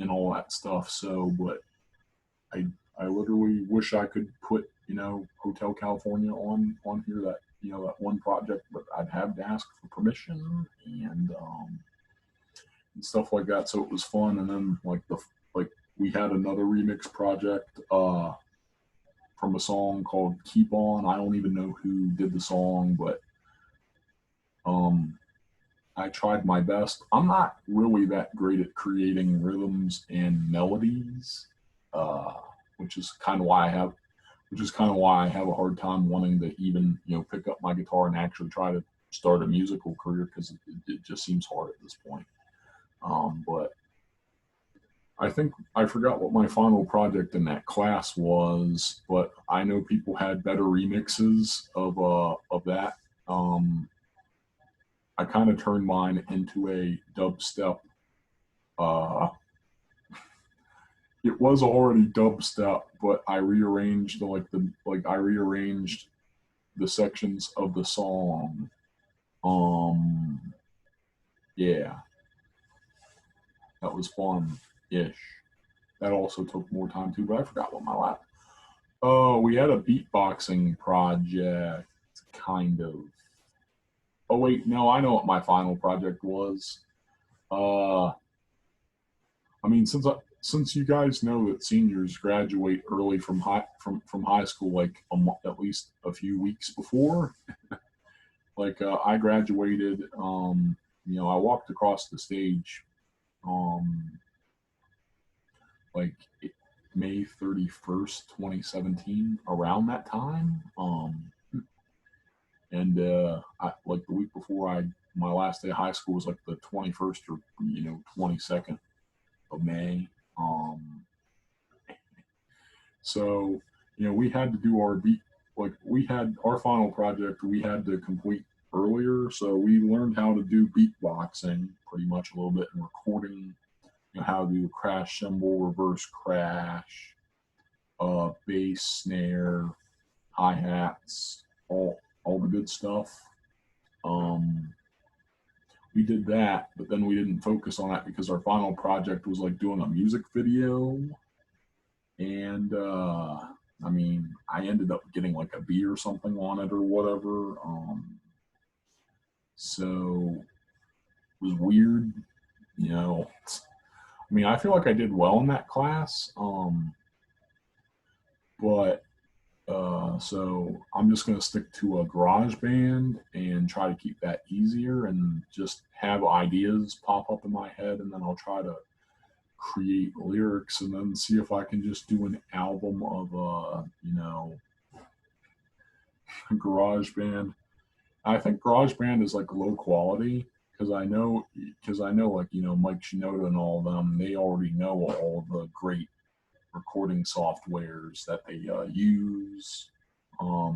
all that stuff. So, but I literally wish I could put Hotel California on here, that that one project, but I'd have to ask for permission and stuff like that. So it was fun. And then like we had another remix project from a song called Keep On. I don't even know who did the song, but I tried my best. I'm not really that great at creating rhythms and melodies, which is kind of why I have a hard time wanting to even pick up my guitar and actually try to start a musical career because it just seems hard at this point. But I think I forgot what my final project in that class was, but I know people had better remixes of that. I kind of turned mine into a dubstep. It was already dubstep, but I rearranged the sections of the song. Yeah, that was fun-ish. That also took more time too, but I forgot what my last. Oh, we had a beatboxing project, kind of. Oh wait, no, I know what my final project was. I mean, since you guys know that seniors graduate early from high school, like at least a few weeks before. Like I graduated. I walked across the stage. Like May 31st, 2017, around that time. And like the week before my last day of high school was like the 21st or 22nd of May. So we had to do our beat, like we had our final project we had to complete earlier, so we learned how to do beatboxing pretty much a little bit and recording, how to do crash cymbal, reverse crash, bass, snare, hi-hats, all the good stuff. We did that, but then we didn't focus on that because our final project was like doing a music video. And I mean, I ended up getting like a B or something on it or whatever. So it was weird, I mean, I feel like I did well in that class. But so I'm just going to stick to a GarageBand and try to keep that easier and just have ideas pop up in my head, and then I'll try to create lyrics and then see if I can just do an album of GarageBand. I think GarageBand is like low quality because I know like Mike Shinoda and all of them, they already know all the great recording softwares that they use. Because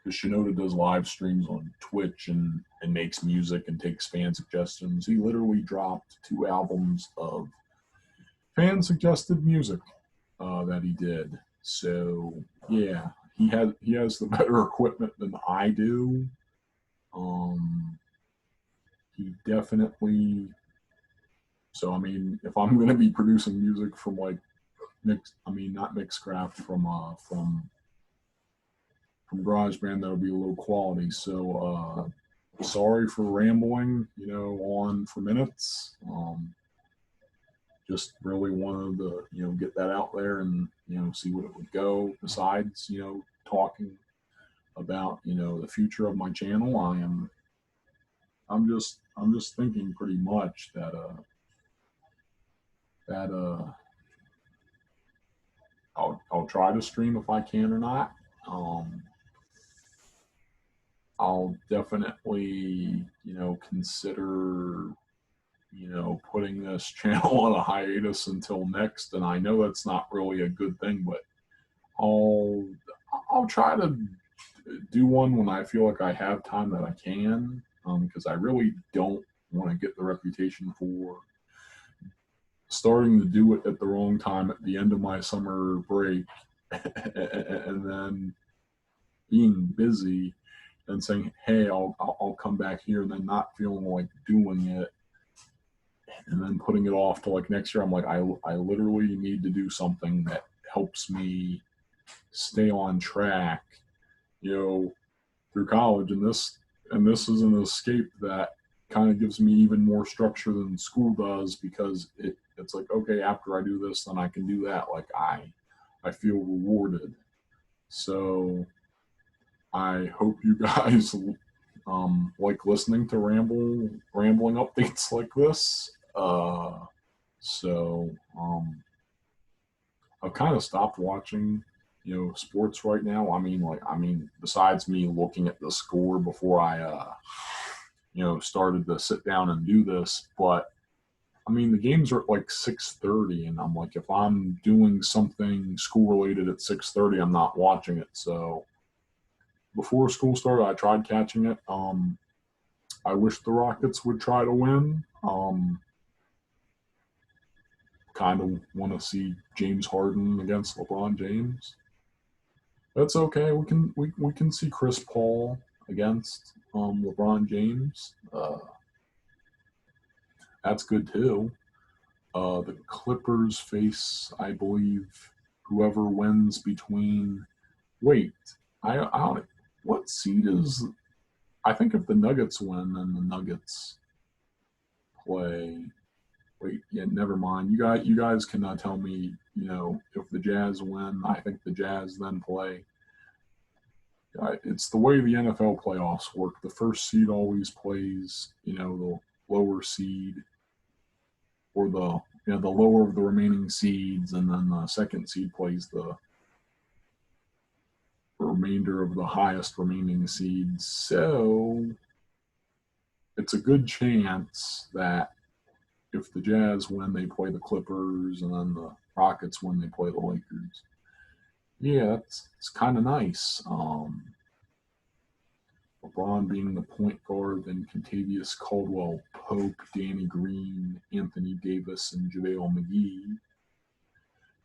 Shinoda does live streams on Twitch and makes music and takes fan suggestions. He literally dropped 2 albums of fan suggested music that he did. So yeah, he has the better equipment than I do. He definitely. So I mean, if I'm going to be producing music from like not Mixcraft, from GarageBand, that'll be low quality. So sorry for rambling, on for minutes. Just really wanted to, get that out there and, see what it would go. Besides, talking about, the future of my channel, I'm just thinking pretty much that I'll try to stream if I can or not. I'll definitely, consider, putting this channel on a hiatus until next. And I know that's not really a good thing, but I'll I'll try to do one when I feel like I have time that I can, because I really don't want to get the reputation for starting to do it at the wrong time at the end of my summer break and then being busy and saying, hey, I'll come back here, and then not feeling like doing it, and then putting it off to like next year. I'm like, I literally need to do something that helps me stay on track, through college. And this is an escape that kind of gives me even more structure than school does, because it's like, okay, after I do this, then I can do that. Like I feel rewarded. So I hope you guys like listening to rambling updates like this. So I've kind of stopped watching, sports right now. I mean, besides me looking at the score before I, started to sit down and do this, but I mean, the games are at like 6:30, and I'm like, if I'm doing something school related at 6:30, I'm not watching it. So before school started, I tried catching it. I wish the Rockets would try to win. Kind of want to see James Harden against LeBron James. That's okay. We can see Chris Paul against LeBron James. That's good too. The Clippers face, I believe, whoever wins between. Wait, I don't. What seed is? I think if the Nuggets win, then the Nuggets play. Wait, yeah, never mind. You guys can tell me. If the Jazz win, I think the Jazz then play. It's the way the NFL playoffs work. The first seed always plays, the lower seed, or the lower of the remaining seeds, and then the second seed plays the remainder of the highest remaining seeds. So it's a good chance that if the Jazz win, they play the Clippers, and then the Rockets win, they play the Lakers. Yeah, it's kind of nice. LeBron being the point guard, then Contavious Caldwell Pope, Danny Green, Anthony Davis, and JaVale McGee.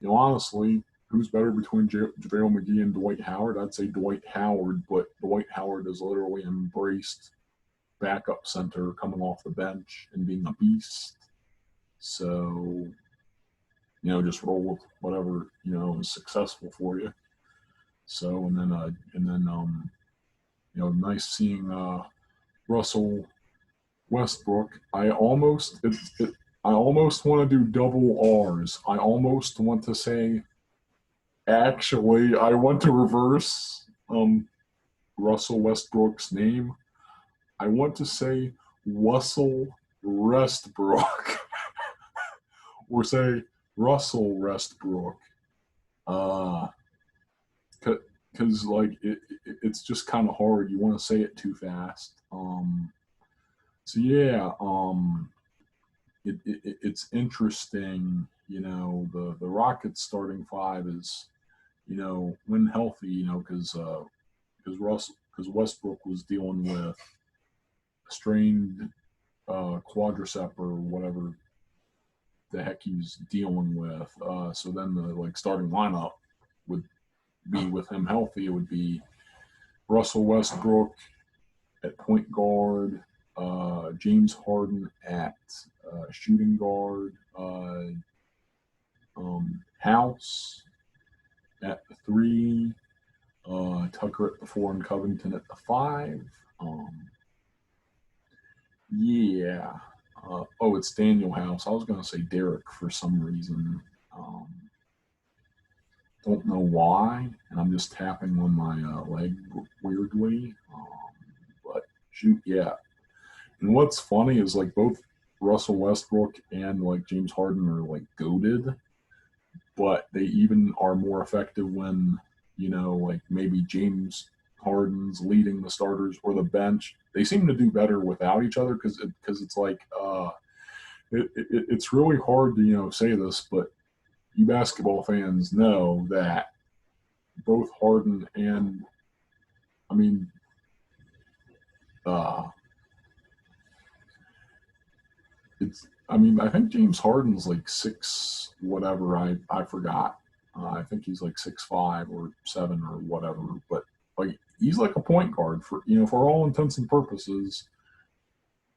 Honestly, who's better between JaVale McGee and Dwight Howard? I'd say Dwight Howard, but Dwight Howard has literally embraced backup center coming off the bench and being a beast. So, just roll with whatever, is successful for you. So, and then, nice seeing Russell Westbrook. I almost want to do double R's. I almost want to say, actually, I want to reverse Russell Westbrook's name. I want to say Russell Westbrook, or say Russell Westbrook. Because like it's just kind of hard. You want to say it too fast. So yeah, it's interesting. The Rockets starting five is, when healthy, because Westbrook was dealing with a strained quadricep or whatever the heck he was dealing with. So then the starting lineup would be, with him healthy, it would be Russell Westbrook at point guard, James Harden at shooting guard, House at the 3, Tucker at the 4, and Covington at the 5. Yeah. Oh, it's Daniel House. I was going to say Derek for some reason. Don't know why, and I'm just tapping on my leg weirdly. But shoot, yeah. And what's funny is like both Russell Westbrook and like James Harden are like goated, but they even are more effective when, you know, like maybe James Harden's leading the starters or the bench. They seem to do better without each other because it's like it's really hard to, you know, say this, but you basketball fans know that both Harden and, I mean, I think James Harden's like 6 whatever. I forgot. I think he's like 6'5" or 7 or whatever. But like he's like a point guard for, you know, for all intents and purposes.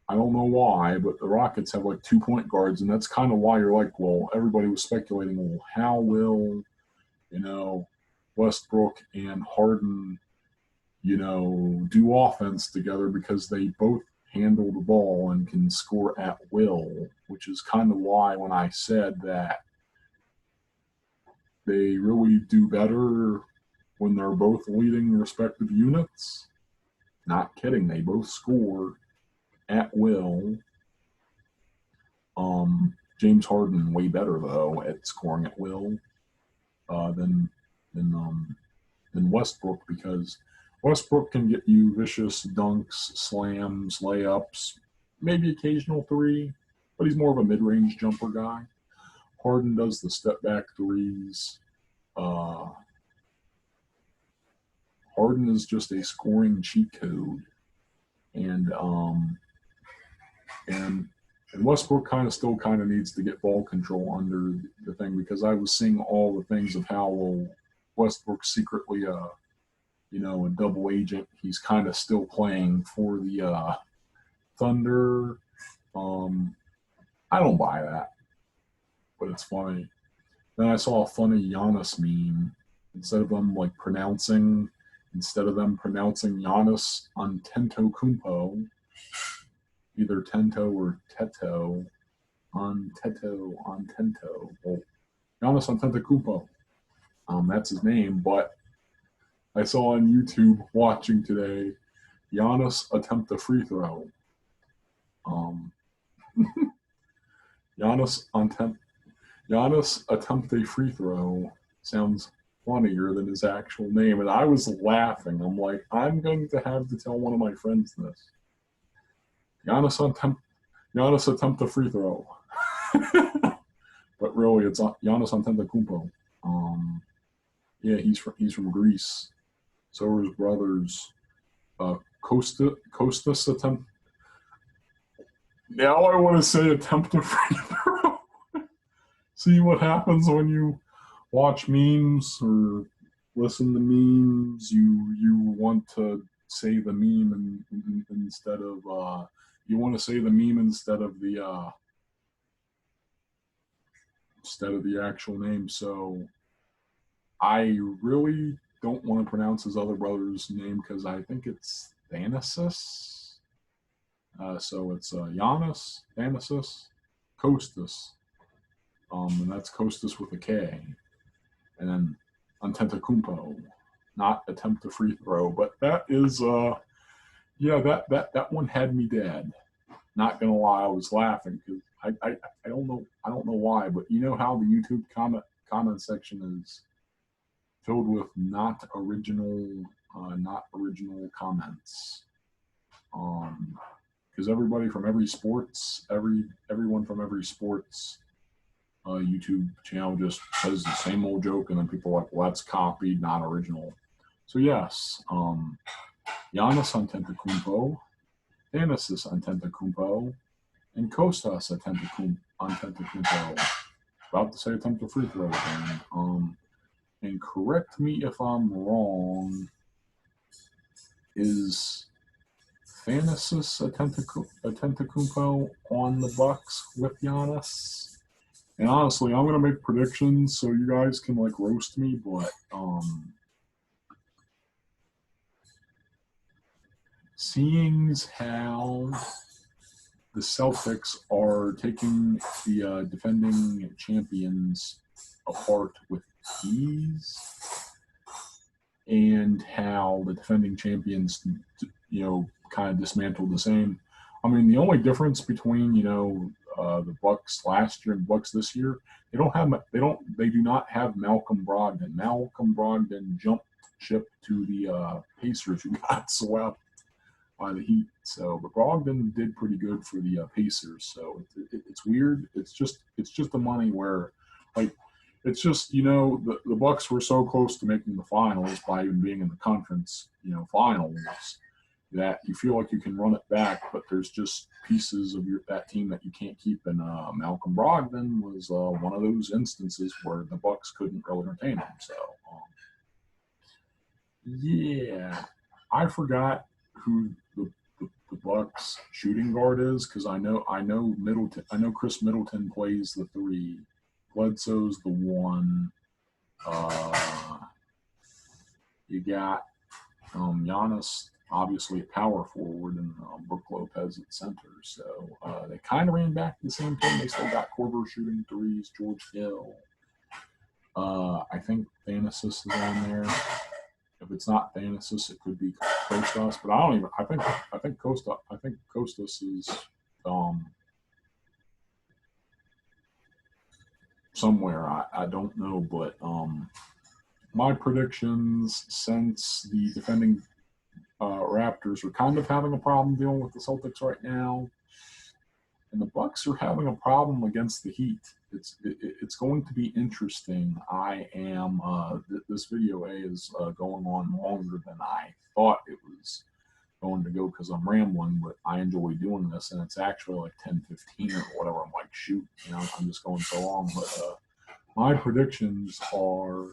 I don't know why, but the Rockets have like 2 point guards, and that's kind of why you're like, well, everybody was speculating, well, how will, you know, Westbrook and Harden, you know, do offense together because they both handle the ball and can score at will, which is kind of why when I said that they really do better when they're both leading respective units. Not kidding, they both score at will. James Harden way better though at scoring at will than Westbrook, because Westbrook can get you vicious dunks, slams, layups, maybe occasional 3, but he's more of a mid-range jumper guy. Harden does the step-back 3s. Harden is just a scoring cheat code, and Westbrook still needs to get ball control under the thing, because I was seeing all the things of how Westbrook's secretly you know, a double agent. He's kind of still playing for the Thunder. I don't buy that, but it's funny. Then I saw a funny Giannis meme. Instead of them pronouncing Giannis Antetokounmpo, either Tento or Teto, Antento. Well, Giannis Antetokounmpo. That's his name, but I saw on YouTube watching today, Giannis attempt a free throw. Giannis attempt a free throw sounds funnier than his actual name, and I was laughing. I'm like, I'm going to have to tell one of my friends this. Giannis attempt a free throw. But really, it's Giannis Antetokounmpo. Yeah, he's from Greece. So are his brothers. Kostas attempt. Now I want to say attempt a free throw. See what happens when you watch memes or listen to memes. You want to say the meme instead of you want to say the meme instead of the actual name. So I really don't want to pronounce his other brother's name because I think it's Thanasis. So it's Giannis, Thanasis, Kostas. And that's Kostas with a K. And then Antetokounmpo, not attempt a free throw. But that is, that one had me dead. Not gonna lie, I was laughing because I don't know why, but you know how the YouTube comment section is filled with not original comments. Because everybody from every sports, everyone from every sports YouTube channel just says the same old joke, and then people are like, well, that's copied, not original. So yes, Giannis Antetokounmpo, Thanasis Antetokounmpo, and Kostas Antetokounmpo. About to say attempt a free throw again. And correct me if I'm wrong, is Thanasis Antetokounmpo on the Bucks with Giannis? And honestly, I'm gonna make predictions so you guys can like roast me, but seeing how the Celtics are taking the defending champions apart with ease, and how the defending champions, kind of dismantled the same. I mean, the only difference between the Bucks last year and Bucks this year, they do not have Malcolm Brogdon. Malcolm Brogdon jumped ship to the Pacers, who got swept by the Heat. So, but Brogdon did pretty good for the Pacers. So it's weird. It's just the money where, like, it's just the Bucks were so close to making the finals by even being in the conference finals, that you feel like you can run it back, but there's just pieces of that team that you can't keep. And Malcolm Brogdon was one of those instances where the Bucks couldn't really retain him. So, yeah, I forgot who the Bucks shooting guard is, because I know Middleton. I know Chris Middleton plays the 3. Bledsoe's the 1. You got Giannis, obviously a power forward, and Brook Lopez at center. So they kind of ran back to the same team. They still got Korver shooting 3s, George Hill. I think Thanasis is on there. If it's not Thanasis, it could be Kostas, but I think Kostas is somewhere. I don't know, but my predictions, since the defending Raptors are kind of having a problem dealing with the Celtics right now, and the Bucks are having a problem against the Heat. It's going to be interesting. I am this video is going on longer than I thought it was going to go, because I'm rambling, but I enjoy doing this, and it's actually like 10:15 or whatever. I'm like, shoot, I'm just going so long. But my predictions are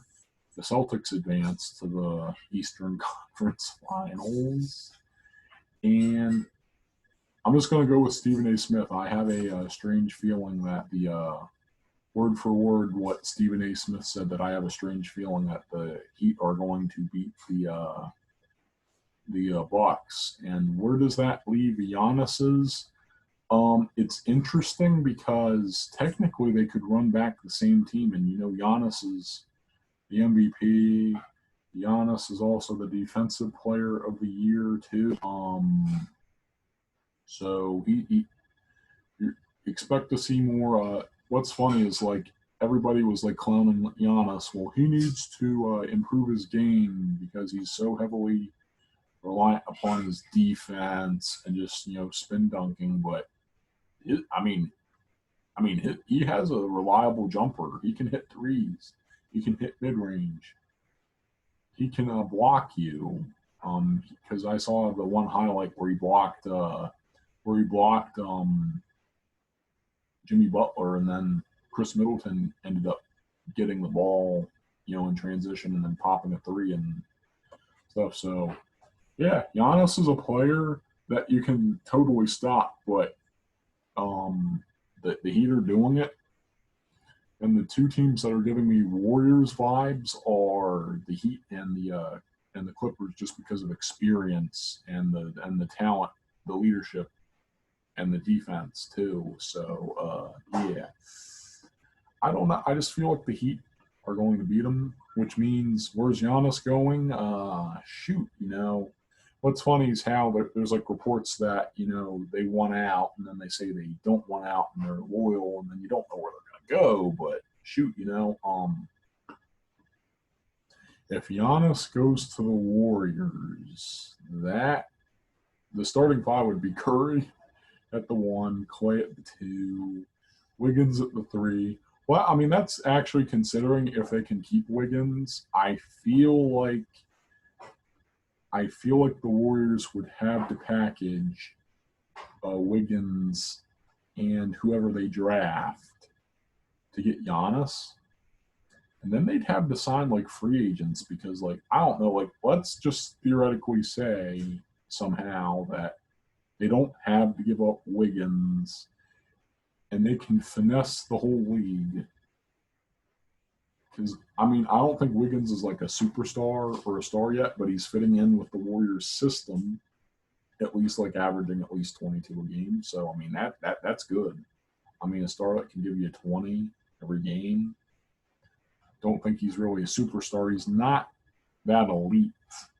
the Celtics advance to the Eastern Conference Finals, and I'm just going to go with Stephen A. Smith. I have a strange feeling that the word for word what Stephen A. Smith said, that I have a strange feeling that the Heat are going to beat the Bucks. And where does that leave Giannis's? It's interesting because technically they could run back the same team, and Giannis is the MVP. Giannis is also the defensive player of the year too. So he you expect to see more. What's funny is, like, everybody was like clowning Giannis. Well, he needs to improve his game because he's so heavily reliant upon his defense and just spin dunking. But he has a reliable jumper. He can hit 3s. He can hit mid range. He can block you. Because I saw the one highlight where he blocked Jimmy Butler, and then Chris Middleton ended up getting the ball, in transition, and then popping a 3 and stuff. So, yeah, Giannis is a player that you can totally stop, but the Heat are doing it. And the two teams that are giving me Warriors vibes are the Heat and the Clippers, just because of experience and the talent, the leadership, and the defense too. So yeah, I don't know. I just feel like the Heat are going to beat them, which means where's Giannis going? Shoot, what's funny is how there's like reports that they want out, and then they say they don't want out, and they're loyal, and then you don't know where they're gonna go. But shoot, if Giannis goes to the Warriors, that the starting 5 would be Curry at the 1, Clay at the 2, Wiggins at the 3. Well, I mean, that's actually considering if they can keep Wiggins. I feel like the Warriors would have to package Wiggins and whoever they draft to get Giannis. And then they'd have to sign like free agents, because like, I don't know, like, let's just theoretically say somehow that they don't have to give up Wiggins and they can finesse the whole league. Because, I mean, I don't think Wiggins is like a superstar or a star yet, but he's fitting in with the Warriors system, at least like averaging at least 22 a game. So, I mean, that's good. I mean, a star that can give you 20 every game. Don't think he's really a superstar. He's not that elite.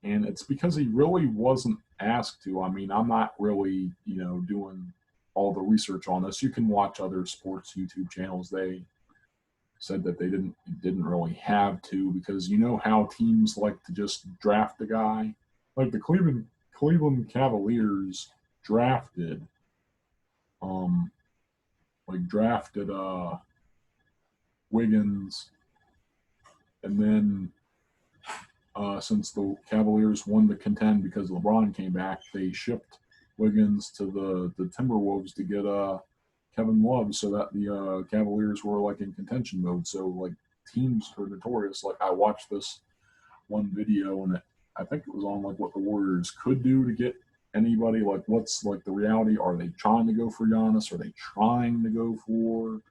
And it's because he really wasn't asked to. I mean, I'm not really, doing all the research on this. You can watch other sports YouTube channels. They said that they didn't really have to, because you know how teams like to just draft a guy. Like the Cleveland Cavaliers drafted drafted Wiggins, and then since the Cavaliers won the contend because LeBron came back, they shipped Wiggins to the Timberwolves to get Kevin Love, so that the Cavaliers were like in contention mode. So like teams are notorious. Like I watched this one video, and I think it was on like what the Warriors could do to get anybody. Like what's like the reality? Are they trying to go for Giannis? Are they trying to go for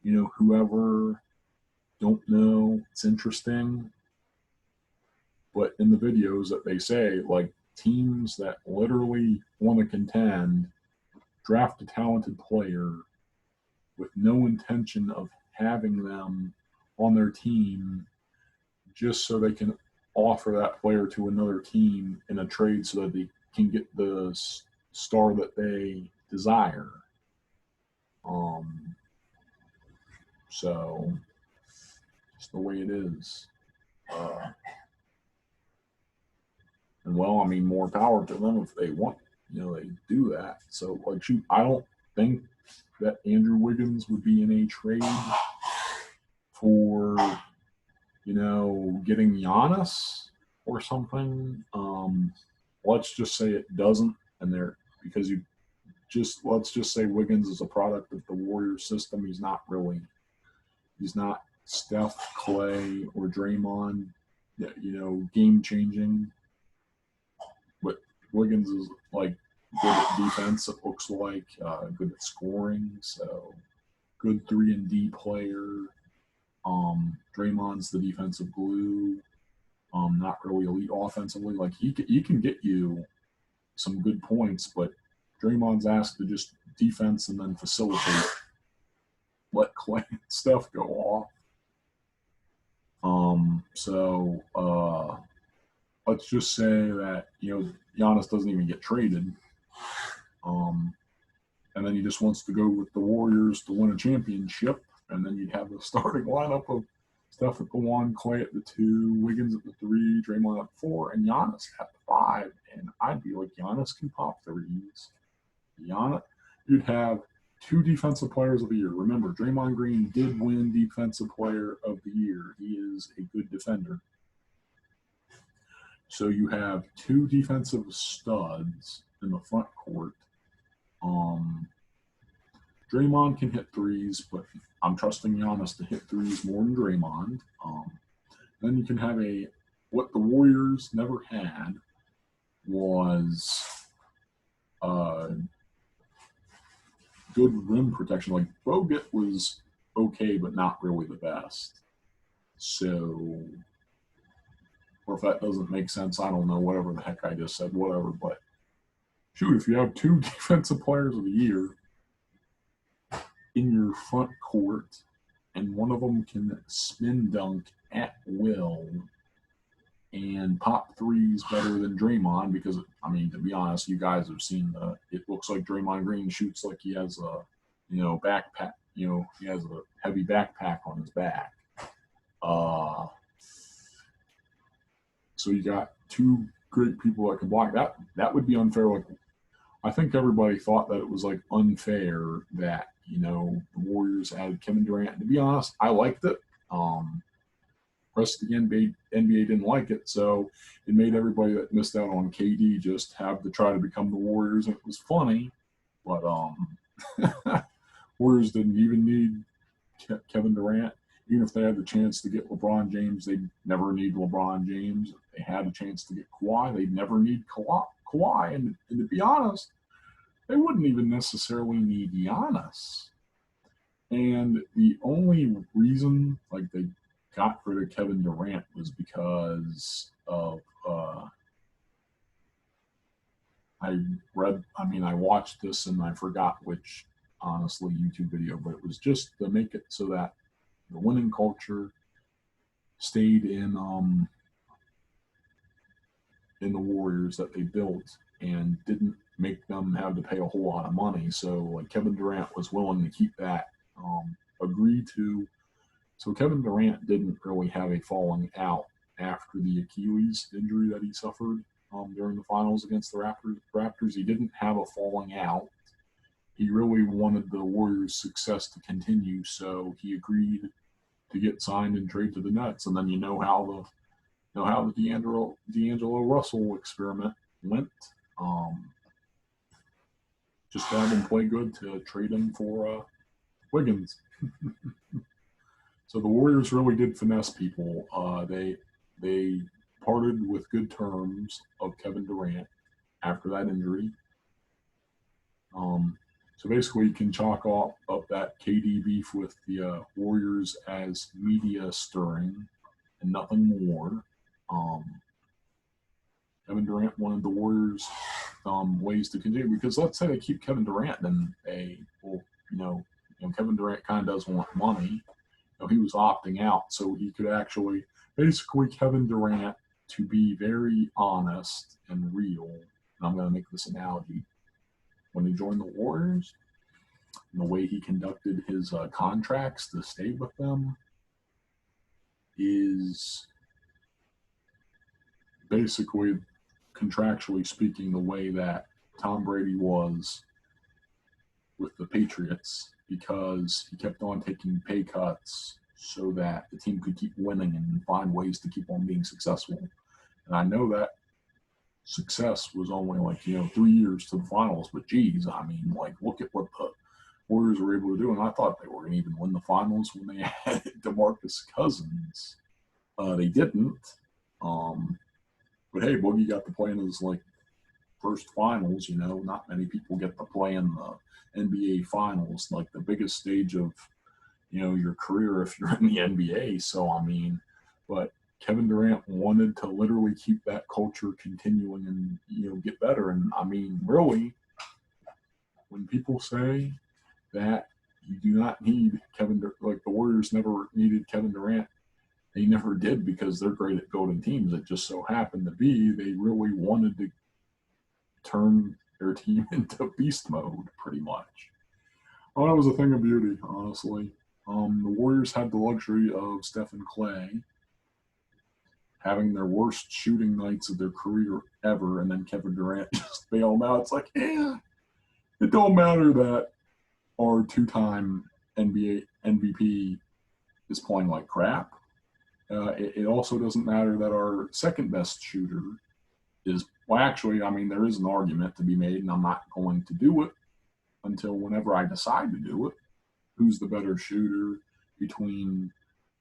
whoever? Don't know. It's interesting. But in the videos that they say, like teams that literally want to contend draft a talented player with no intention of having them on their team just so they can offer that player to another team in a trade so that they can get the star that they desire. So just the way it is. And well, I mean, more power to them if they want, they do that. So like, shoot, I don't think that Andrew Wiggins would be in a trade for, getting Giannis or something. Let's just say it doesn't, and because let's just say Wiggins is a product of the Warriors system. He's not Steph, Clay, or Draymond, game changing. But Wiggins is like good at defense, it looks like, good at scoring, so good 3-and-D player. Draymond's the defensive glue. Not really elite offensively. Like he can get you some good points, but Draymond's asked to just defense and then facilitate. Let Clay and Steph go off. So let's just say that Giannis doesn't even get traded, and then he just wants to go with the Warriors to win a championship, and then you'd have the starting lineup of Steph at the 1, Clay at the 2, Wiggins at the 3, Draymond at the 4, and Giannis at the 5. And I'd be like, Giannis can pop threes. You'd have 2 defensive players of the year. Remember, Draymond Green did win defensive player of the year. He is a good defender. So you have 2 defensive studs in the front court. Draymond can hit threes, but I'm trusting Giannis to hit threes more than Draymond. Then you can have what the Warriors never had was good rim protection. Like Bogut was okay, but not really the best. So, or if that doesn't make sense, I don't know, whatever the heck I just said, whatever. But shoot, if you have 2 defensive players of the year in your front court, and one of them can spin dunk at will and pop threes better than Draymond, because, I mean, to be honest, you guys have seen it looks like Draymond Green shoots like he has a, backpack, he has a heavy backpack on his back. So you got 2 great people that can block. That would be unfair. Like, I think everybody thought that it was like unfair that, the Warriors added Kevin Durant. To be honest, I liked it. Rest of the NBA didn't like it, so it made everybody that missed out on KD just have to try to become the Warriors, and it was funny. But Warriors didn't even need Kevin Durant. Even if they had the chance to get LeBron James, they'd never need LeBron James. If they had a chance to get Kawhi, they'd never need Kawhi. And to be honest, they wouldn't even necessarily need Giannis. And the only reason like they got rid of Kevin Durant was because of I watched this and I forgot which honestly YouTube video, but it was just to make it so that the winning culture stayed in the Warriors that they built and didn't make them have to pay a whole lot of money. So like Kevin Durant was willing to keep that, agree to. So Kevin Durant didn't really have a falling out after the Achilles injury that he suffered during the finals against the Raptors. He didn't have a falling out. He really wanted the Warriors' success to continue, so he agreed to get signed and trade to the Nets. And then the D'Angelo Russell experiment went. Just have him play good to trade him for Wiggins. So the Warriors really did finesse people. They parted with good terms of Kevin Durant after that injury. So basically, you can chalk up that KD beef with the Warriors as media stirring and nothing more. Kevin Durant wanted the Warriors ways to continue because let's say they keep Kevin Durant, then Kevin Durant kind of does want money. He was opting out, so he could actually basically Kevin Durant, to be very honest and real. And I'm going to make this analogy. When he joined the Warriors, and the way he conducted his contracts to stay with them is basically, contractually speaking, the way that Tom Brady was with the Patriots, because he kept on taking pay cuts so that the team could keep winning and find ways to keep on being successful. And I know that success was only 3 years to the finals, but geez, look at what the Warriors were able to do, and I thought they were going to even win the finals when they had DeMarcus Cousins. They didn't, but hey, Boogie got to play in his first finals. Not many people get to play in the NBA finals, like the biggest stage of your career if you're in the NBA. So but Kevin Durant wanted to literally keep that culture continuing and get better. And really, when people say that you do not need Kevin Durant, the Warriors never needed Kevin Durant, they never did because they're great at building teams. It just so happened to be they really wanted to turn their team into beast mode, pretty much. Oh, that was a thing of beauty, honestly. The Warriors had the luxury of Steph and Clay having their worst shooting nights of their career ever, and then Kevin Durant just bailed out. It's it don't matter that our two-time NBA MVP is playing like crap. It also doesn't matter that our second best shooter is, there is an argument to be made, and I'm not going to do it until whenever I decide to do it. Who's the better shooter between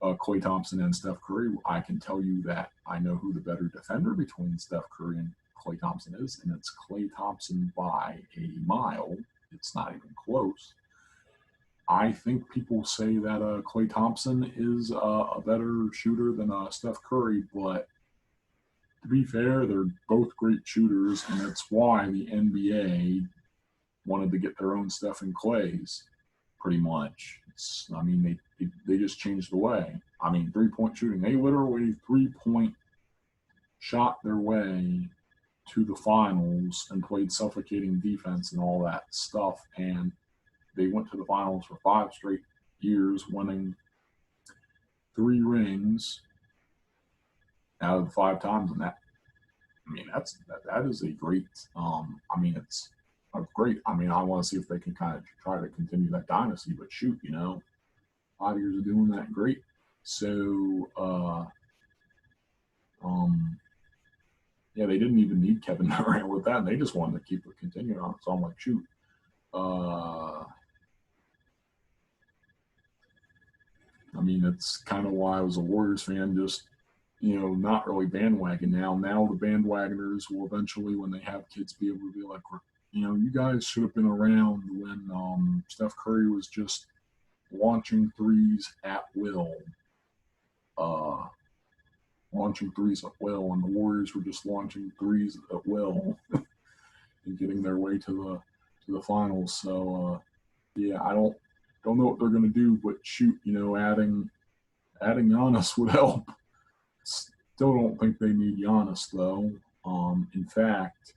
Klay Thompson and Steph Curry? I can tell you that I know who the better defender between Steph Curry and Klay Thompson is, and it's Klay Thompson by a mile. It's not even close. I think people say that Klay Thompson is a better shooter than Steph Curry, but to be fair, they're both great shooters, and that's why the NBA wanted to get their own Steph and Clays, pretty much. They just changed the way. 3-point shooting. They literally 3-point shot their way to the finals and played suffocating defense and all that stuff, and they went to the finals for 5 straight years, winning 3 rings out of the 5 times. And that is a great. It's a great. I want to see if they can kind of try to continue that dynasty. But shoot, 5 years of doing that, great. So, they didn't even need Kevin Durant with that. And they just wanted to keep it continuing on. So I'm like, shoot. It's kind of why I was a Warriors fan, just, not really bandwagon now. Now the bandwagoners will eventually, when they have kids, be able to be like, you guys should have been around when Steph Curry was just launching threes at will. Uh, Launching threes at will, and the Warriors were just launching threes at will and getting their way to the finals. So yeah, I don't know what they're going to do, but shoot, adding Giannis would help. Still don't think they need Giannis though. In fact,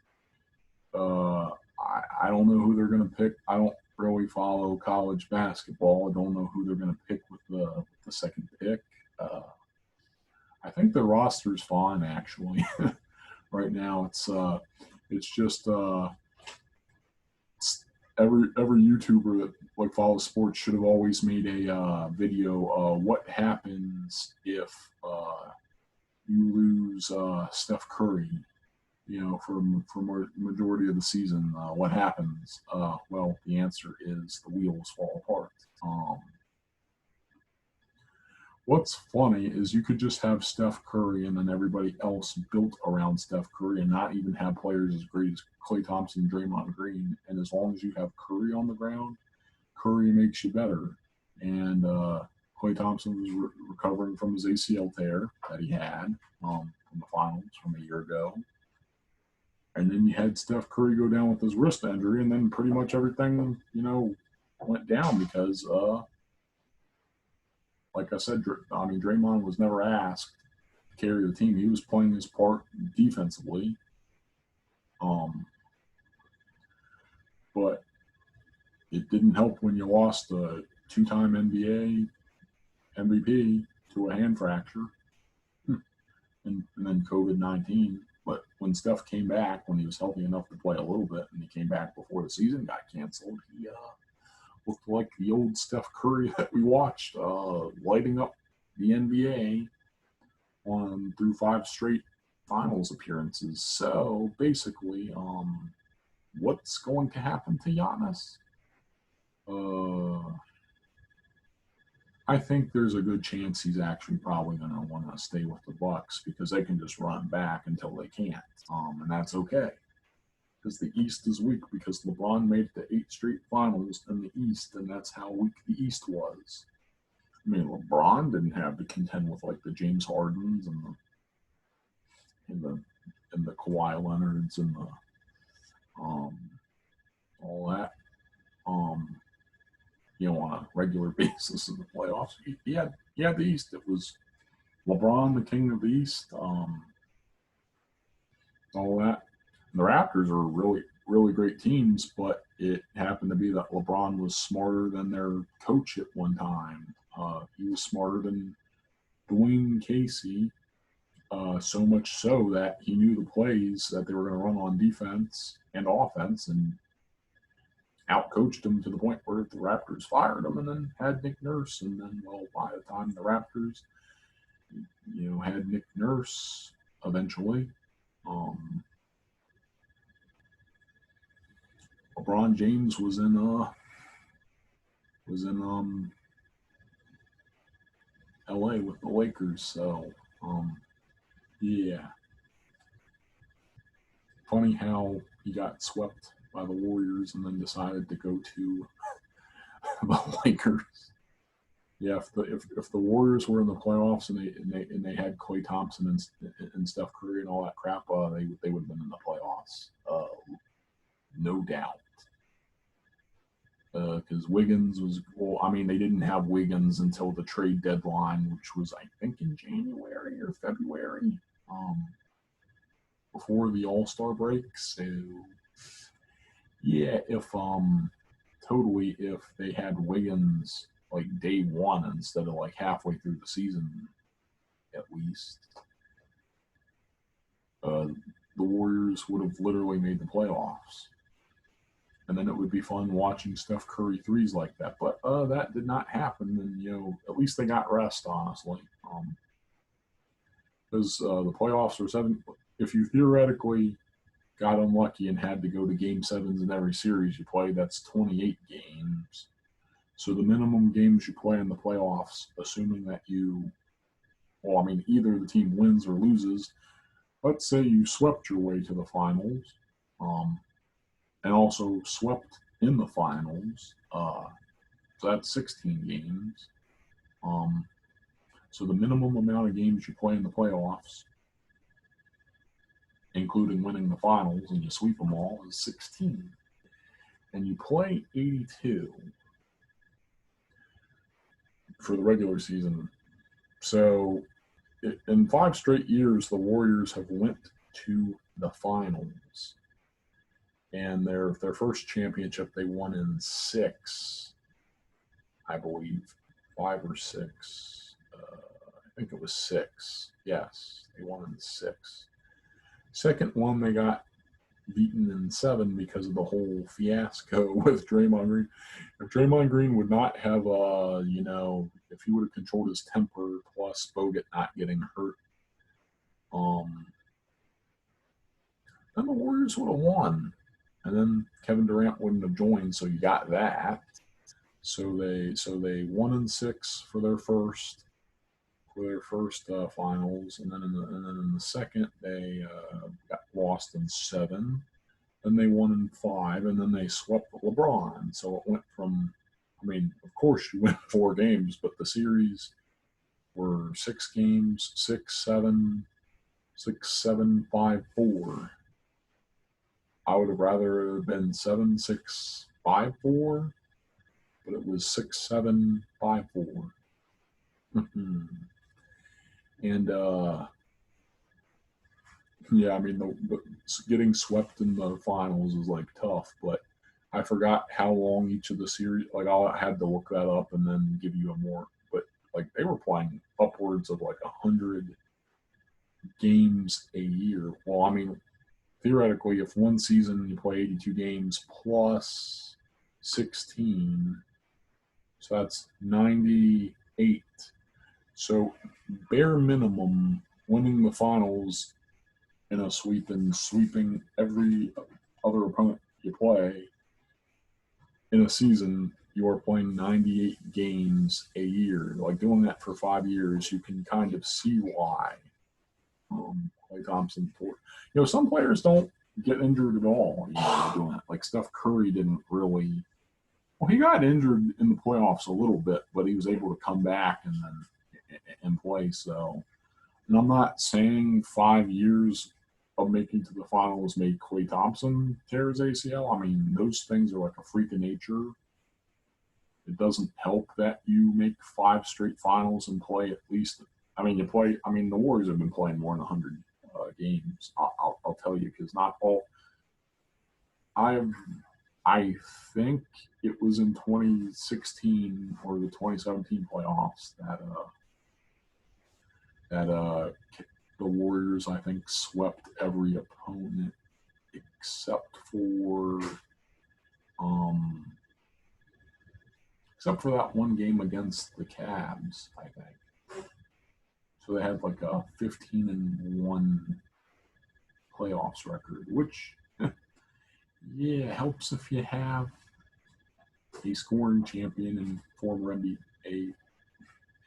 I don't know who they're going to pick. I don't really follow college basketball. I don't know who they're going to pick with the second pick. I think the roster's fine actually. Right now, it's just every YouTuber that like follows sports should have always made a video. What happens if you lose Steph Curry? For majority of the season, what happens? Well, the answer is the wheels fall apart. What's funny is you could just have Steph Curry and then everybody else built around Steph Curry and not even have players as great as Klay Thompson and Draymond Green. And as long as you have Curry on the ground, Curry makes you better. And Klay Thompson was recovering from his ACL tear that he had from the finals from a year ago. And then you had Steph Curry go down with his wrist injury, and then pretty much everything, went down because like I said, Draymond was never asked to carry the team. He was playing his part defensively. But it didn't help when you lost a two-time NBA MVP to a hand fracture and then COVID-19. But when Steph came back, when he was healthy enough to play a little bit, and he came back before the season got canceled, he looked like the old Steph Curry that we watched, lighting up the NBA through 5 straight finals appearances. So basically, what's going to happen to Giannis? I think there's a good chance he's actually probably going to want to stay with the Bucks because they can just run back until they can't, and that's okay. Because the East is weak because LeBron made it to 8 straight finals in the East, and that's how weak the East was. I mean, LeBron didn't have to contend with like the James Hardens and the Kawhi Leonards and the all that. On a regular basis in the playoffs, he had the East. It was LeBron, the king of the East. All that. The Raptors are really, really great teams, but it happened to be that LeBron was smarter than their coach at one time. He was smarter than Dwayne Casey, so much so that he knew the plays that they were going to run on defense and offense and outcoached him to the point where the Raptors fired him and then had Nick Nurse. And then, well, by the time the Raptors, had Nick Nurse eventually, LeBron James was in LA with the Lakers. So yeah. Funny how he got swept by the Warriors and then decided to go to the Lakers. Yeah, if the Warriors were in the playoffs and they had Klay Thompson and Steph Curry and all that crap, they would have been in the playoffs, no doubt. Because Wiggins was, they didn't have Wiggins until the trade deadline, which was, I think, in January or February, before the All-Star break. So, yeah, if they had Wiggins like day one instead of like halfway through the season, at least, the Warriors would have literally made the playoffs. And then it would be fun watching Steph Curry threes like that. But that did not happen. And, at least they got rest, honestly. Because the playoffs are 7. If you theoretically got unlucky and had to go to game 7s in every series you play, that's 28 games. So the minimum games you play in the playoffs, assuming that either the team wins or loses. Let's say you swept your way to the finals. And also swept in the finals. So that's 16 games. So the minimum amount of games you play in the playoffs, including winning the finals, and you sweep them all, is 16. And you play 82 for the regular season. So in 5 straight years, the Warriors have went to the finals. And their first championship they won in 6, I believe, 5 or 6. I think it was 6. Yes, they won in 6. Second one, they got beaten in 7 because of the whole fiasco with Draymond Green. If Draymond Green would not have, if he would have controlled his temper, plus Bogut not getting hurt, then the Warriors would have won. And then Kevin Durant wouldn't have joined, so you got that. So they won in 6 for their first finals, and then in the second they got lost in 7. Then they won in 5, and then they swept LeBron. So it went from, of course you win 4 games, but the series were 6 games, 6-7, 6-7, 5-4. I would have rather been 7-6, 5-4, but it was 6-7, 5-4. And getting swept in the finals is like tough, but I forgot how long each of the series. Like I had to look that up and then give you a more. But like they were playing upwards of like 100 games a year. Well, theoretically, if one season you play 82 games plus 16, so that's 98. So bare minimum, winning the finals in a sweep and sweeping every other opponent you play in a season, you are playing 98 games a year. Like doing that for 5 years, you can kind of see why. Klay Thompson, some players don't get injured at all. Doing it. Like Steph Curry didn't really. Well, he got injured in the playoffs a little bit, but he was able to come back and play. So, and I'm not saying 5 years of making to the finals made Klay Thompson tear his ACL. Those things are like a freak of nature. It doesn't help that you make 5 straight finals and play at least. You play. The Warriors have been playing more than 100 games. I'll tell you, because not all. I think it was in 2016 or the 2017 playoffs that the Warriors, I think, swept every opponent except for that one game against the Cavs, I think. So they had like a 15-1 playoffs record, which helps if you have a scoring champion and former NBA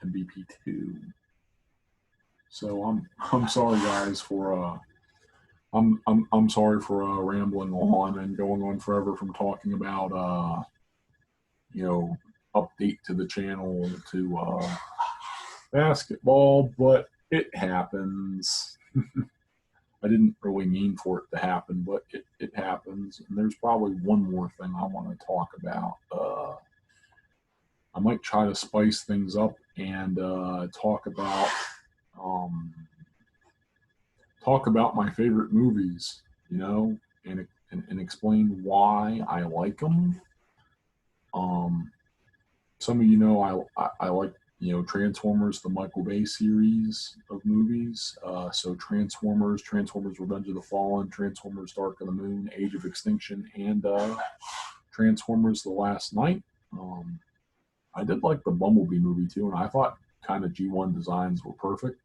MVP too. So I'm sorry, guys, for I'm sorry for rambling on and going on forever from talking about update to the channel to basketball, but it happens. I didn't really mean for it to happen, but it happens. And there's probably one more thing I want to talk about. I might try to spice things up and talk about my favorite movies, and explain why I like them. Some of you know I like Transformers, the Michael Bay series of movies. So Transformers, Revenge of the Fallen, Transformers Dark of the Moon, Age of Extinction, and Transformers The Last Knight. I did like the Bumblebee movie too, and I thought kind of G1 designs were perfect.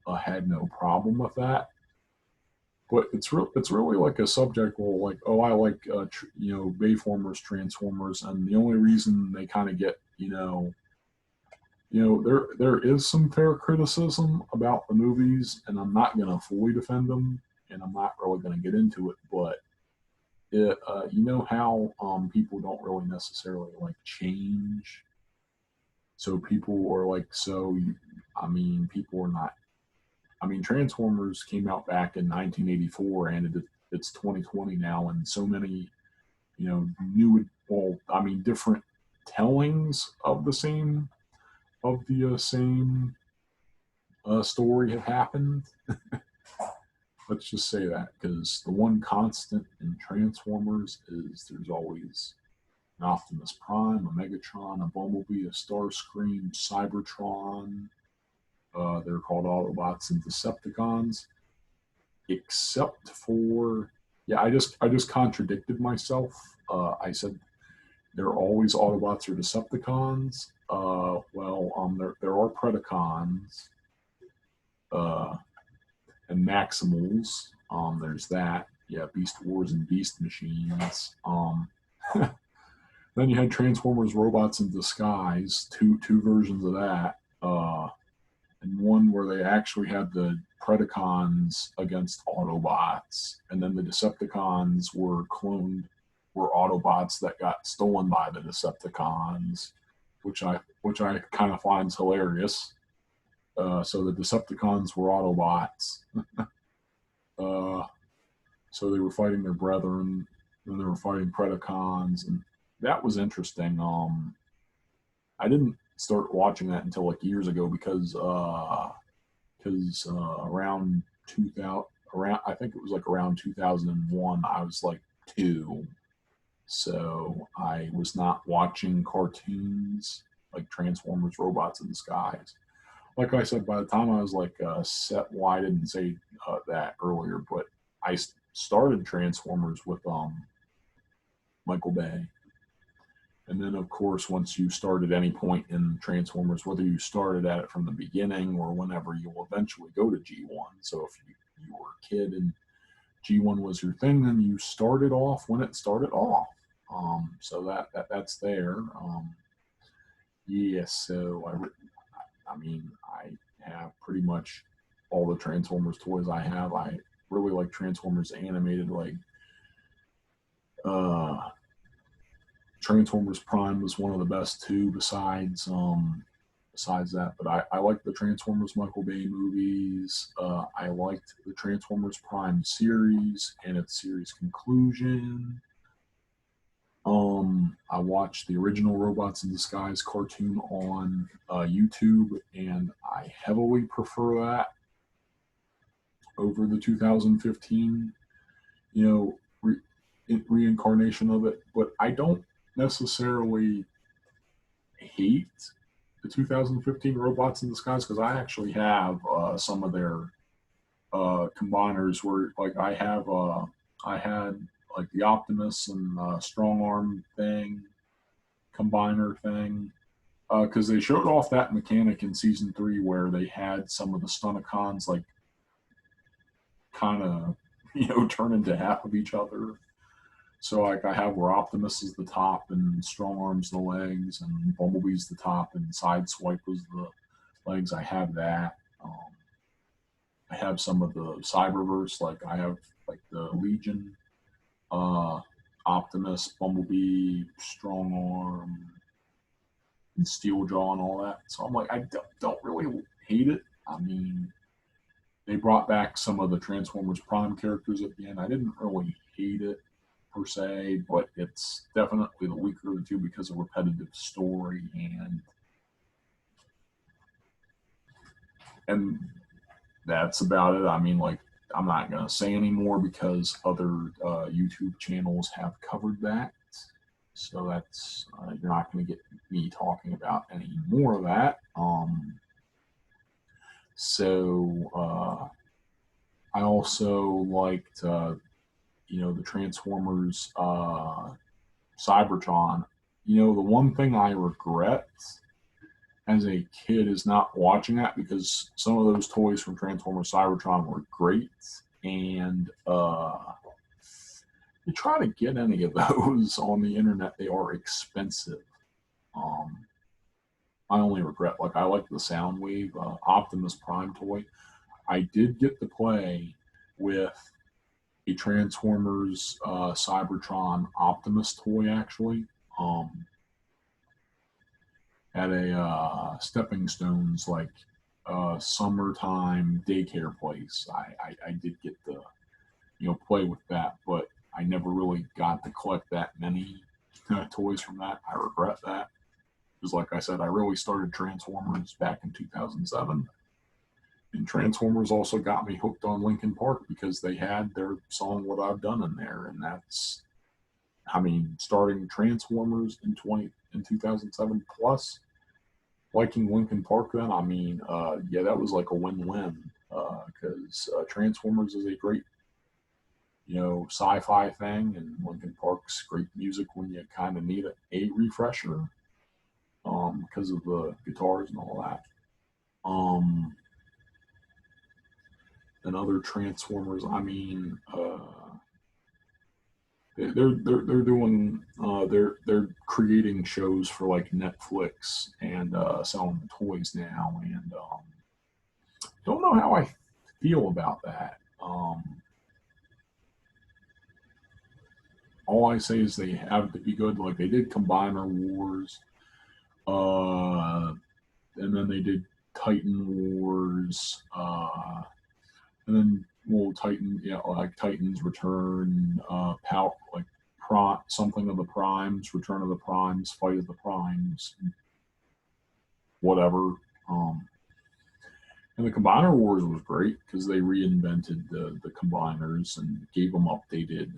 I had no problem with that. But it's really like a subject. Well, like, I like Bayformers, Transformers, and the only reason they kind of get there is some fair criticism about the movies, and I'm not going to fully defend them, and I'm not really going to get into it, but you know how people don't really necessarily like change. So people are like, I mean, people are not. I mean, Transformers came out back in 1984, and it's 2020 now, and so many, new, well, I mean, different tellings of the same story have happened. Let's just say that, because the one constant in Transformers is there's always an Optimus Prime, a Megatron, a Bumblebee, a Starscream, Cybertron. They're called Autobots and Decepticons, except for, yeah, I just contradicted myself. I said they're always Autobots or Decepticons. There are Predacons uh, and Maximals. There's that. Yeah, Beast Wars and Beast Machines. Then you had Transformers Robots in Disguise, two versions of that. And one where they actually had the Predacons against Autobots, and then the Decepticons were Autobots that got stolen by the Decepticons, which I kind of finds hilarious. So the Decepticons were Autobots. uh, so they were fighting their brethren, and they were fighting Predacons, and that was interesting. I didn't start watching that until like years ago because around 2000, around I think it was like around 2001, I was like 2, so I was not watching cartoons like Transformers Robots in Disguise. Like I said, by the time I was like well, I didn't say that earlier, but I started Transformers with Michael Bay. And then, of course, once you start at any point in Transformers, whether you started at it from the beginning or whenever, you'll eventually go to G1. So if you were a kid and G1 was your thing, then you started off when it started off. So that's there. Yeah, so I mean, I have pretty much all the Transformers toys I have. I really like Transformers animated, like uh, Transformers Prime was one of the best too. Besides that, but I like the Transformers Michael Bay movies. I liked the Transformers Prime series and its series conclusion. I watched the original Robots in Disguise cartoon on YouTube, and I heavily prefer that over the 2015, reincarnation of it. But I don't necessarily hate the 2015 Robots in Disguise because I actually have some of their combiners where, like, I had like the Optimus and Strong Arm thing, combiner thing, because they showed off that mechanic in season 3 where they had some of the Stunticons like kind of turn into half of each other. So like I have where Optimus is the top and Strong Arm's the legs and Bumblebee's the top and Sideswipe was the legs. I have that. I have some of the Cyberverse, like I have like the Legion, uh, Optimus, Bumblebee, Strong Arm, and Steeljaw and all that. So I'm like, I don't really hate it. I mean, they brought back some of the Transformers Prime characters at the end. I didn't really hate it per se, but it's definitely the weaker of the two because of repetitive story and that's about it. I mean, like, I'm not gonna say anymore because other YouTube channels have covered that. So that's you're not gonna get me talking about any more of that. I also liked the Transformers Cybertron. The one thing I regret as a kid is not watching that because some of those toys from Transformers Cybertron were great, and you try to get any of those on the internet, they are expensive. Um, I only regret, like, I like the Soundwave Optimus Prime toy. I did get to play with a Transformers Cybertron Optimus toy actually. At a Stepping Stones like summertime daycare place. I did get to play with that, but I never really got to collect that many toys from that. I regret that because, like I said, I really started Transformers back in 2007. And Transformers also got me hooked on Linkin Park because they had their song "What I've Done" in there, and that's, I mean, starting Transformers in 2007 plus liking Linkin Park then, I mean, yeah, that was like a win-win because Transformers is a great, sci-fi thing, and Linkin Park's great music when you kind of need a refresher because of the guitars and all that. And other Transformers, I mean, they're doing they're creating shows for like Netflix and selling toys now, and don't know how I feel about that. All I say is they have to be good. Like they did Combiner Wars, and then they did Titan Wars, and then Titan, yeah, like Titans Return, like something of the Primes, Return of the Primes, Fight of the Primes, whatever. And the Combiner Wars was great because they reinvented the combiners and gave them updated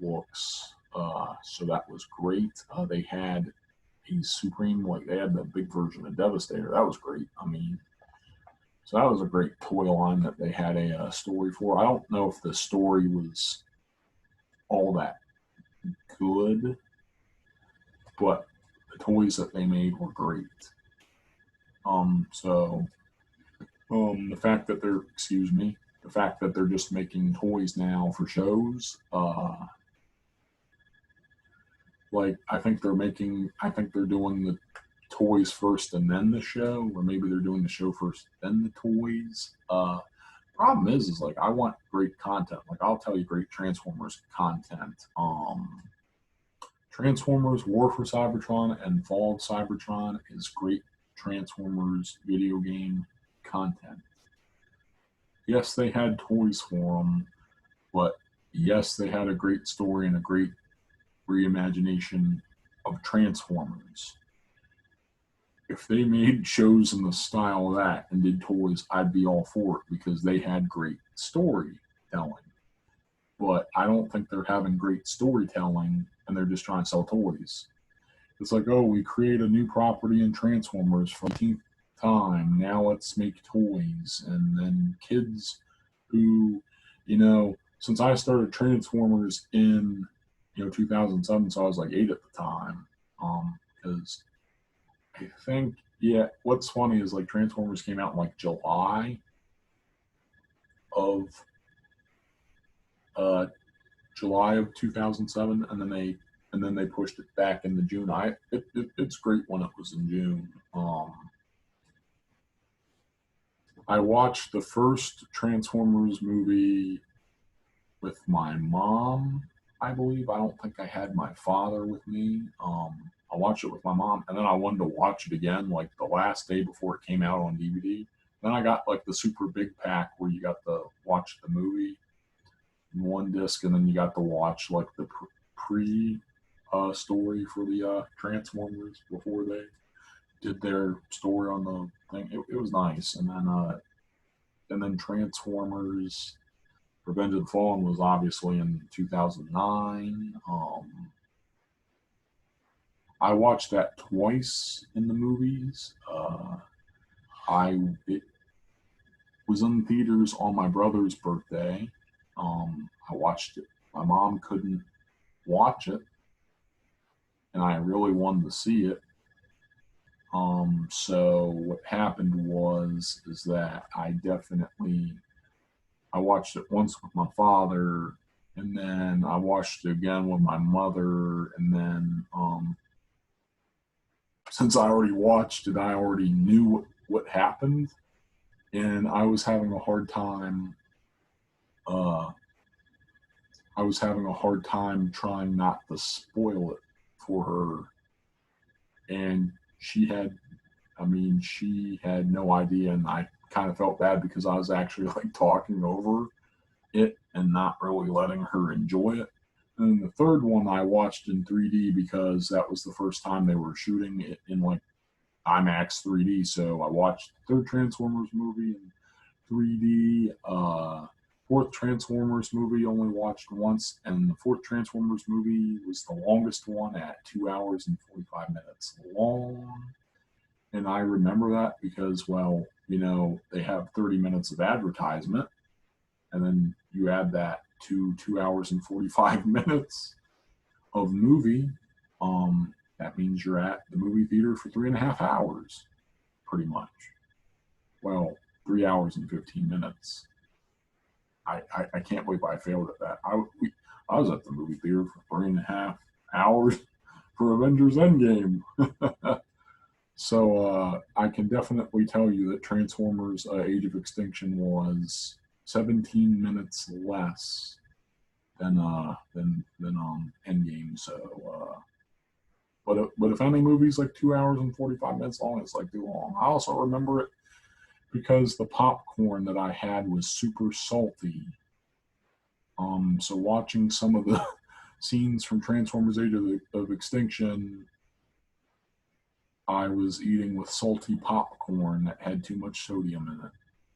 looks. So that was great. They had a Supreme, like they had the big version of Devastator. That was great. I mean, so that was a great toy line that they had a story for. I don't know if the story was all that good, but the toys that they made were great. The fact that the fact that they're just making toys now for shows, like I think they're doing the toys first and then the show, or maybe they're doing the show first then the toys. Problem is like I want great content. Like I'll tell you great Transformers content. Transformers War for Cybertron and Fall of Cybertron is great Transformers video game content. Yes, they had toys for them, but yes, they had a great story and a great reimagination of Transformers. If they made shows in the style of that and did toys, I'd be all for it because they had great storytelling. But I don't think they're having great storytelling and they're just trying to sell toys. It's like, oh, we create a new property in Transformers for the 10th time. Now let's make toys. And then kids who, since I started Transformers in, 2007, so I was like 8 at the time. Because I think, yeah, what's funny is like Transformers came out in like July of 2007, and then they pushed it back into June. It's great when it was in June. I watched the first Transformers movie with my mom, I believe. I don't think I had my father with me. I watched it with my mom, and then I wanted to watch it again like the last day before it came out on DVD. Then I got like the super big pack where you got to watch the movie in one disc, and then you got to watch like the pre story for the Transformers before they did their story on the thing. It was nice, and then Transformers Revenge of the Fallen was obviously in 2009. I watched that twice in the movies. It was in theaters on my brother's birthday. I watched it. My mom couldn't watch it, and I really wanted to see it. So what happened is that I watched it once with my father, and then I watched it again with my mother, and then since I already watched it, I already knew what happened, and I was having a hard time I was having a hard time trying not to spoil it for her. And she had, she had no idea. And I kind of felt bad because I was actually like talking over it and not really letting her enjoy it. And the third one I watched in 3D because that was the first time they were shooting it in like IMAX 3D. So I watched the third Transformers movie in 3D. Fourth Transformers movie only watched once, and the fourth Transformers movie was the longest one at 2 hours and 45 minutes long. And I remember that because, well, they have 30 minutes of advertisement, and then you add that to 2 hours and 45 minutes of movie. That means you're at the movie theater for 3.5 hours, pretty much. Well, 3 hours and 15 minutes. I can't believe I failed at that. I was at the movie theater for 3.5 hours for Avengers Endgame. So I can definitely tell you that Transformers Age of Extinction was 17 minutes less than Endgame. So, but if any movie's like 2 hours and 45 minutes long, it's like too long. I also remember it because the popcorn that I had was super salty. So watching some of the scenes from Transformers Age of Extinction, I was eating with salty popcorn that had too much sodium in it.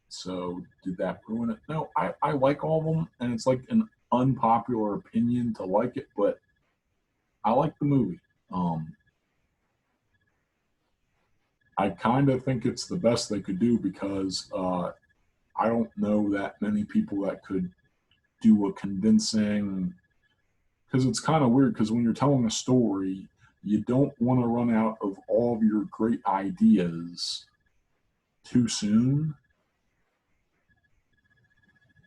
So did that ruin it? No, I like all of them, and it's like an unpopular opinion to like it, but I like the movie. I kind of think it's the best they could do because I don't know that many people that could do a convincing, because it's kind of weird because when you're telling a story, you don't want to run out of all of your great ideas too soon.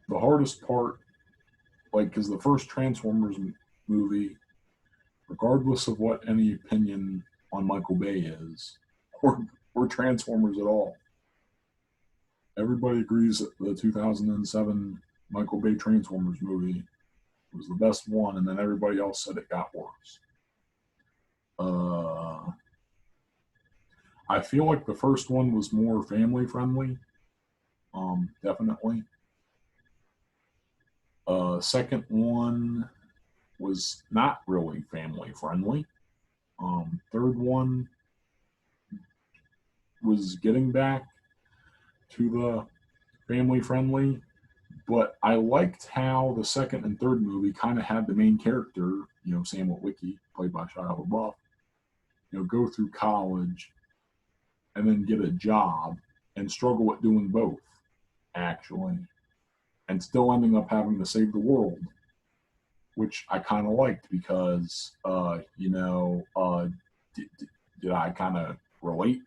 The hardest part, like, because the first Transformers movie, regardless of what any opinion on Michael Bay is, or Transformers at all, everybody agrees that the 2007 Michael Bay Transformers movie was the best one, and then everybody else said it got worse. I feel like the first one was more family friendly, definitely. Second one was not really family friendly. Third one was getting back to the family friendly, but I liked how the second and third movie kind of had the main character, Samuel Wicki, played by Shia LaBeouf, go through college and then get a job and struggle at doing both, actually, and still ending up having to save the world, which I kind of liked because, did I kind of relate,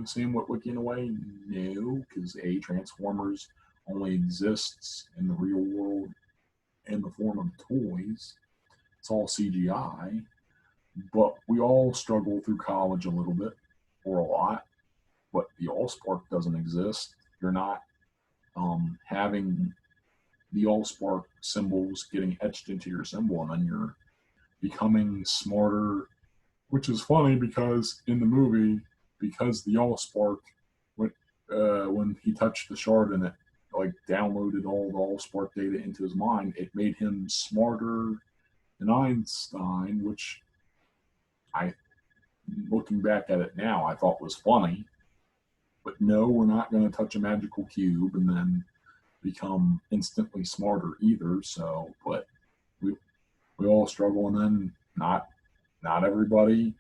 Samuel Wicki in a way? No, because Transformers only exists in the real world in the form of toys. It's all CGI. But we all struggle through college a little bit or a lot. But the Allspark doesn't exist. You're not having the Allspark symbols getting etched into your symbol, and then you're becoming smarter, which is funny because in the movie, because the Allspark, when he touched the shard and it like downloaded all the Allspark data into his mind, it made him smarter than Einstein, which I, looking back at it now, I thought was funny. But no, we're not going to touch a magical cube and then become instantly smarter either. So, but we all struggle, and then not everybody,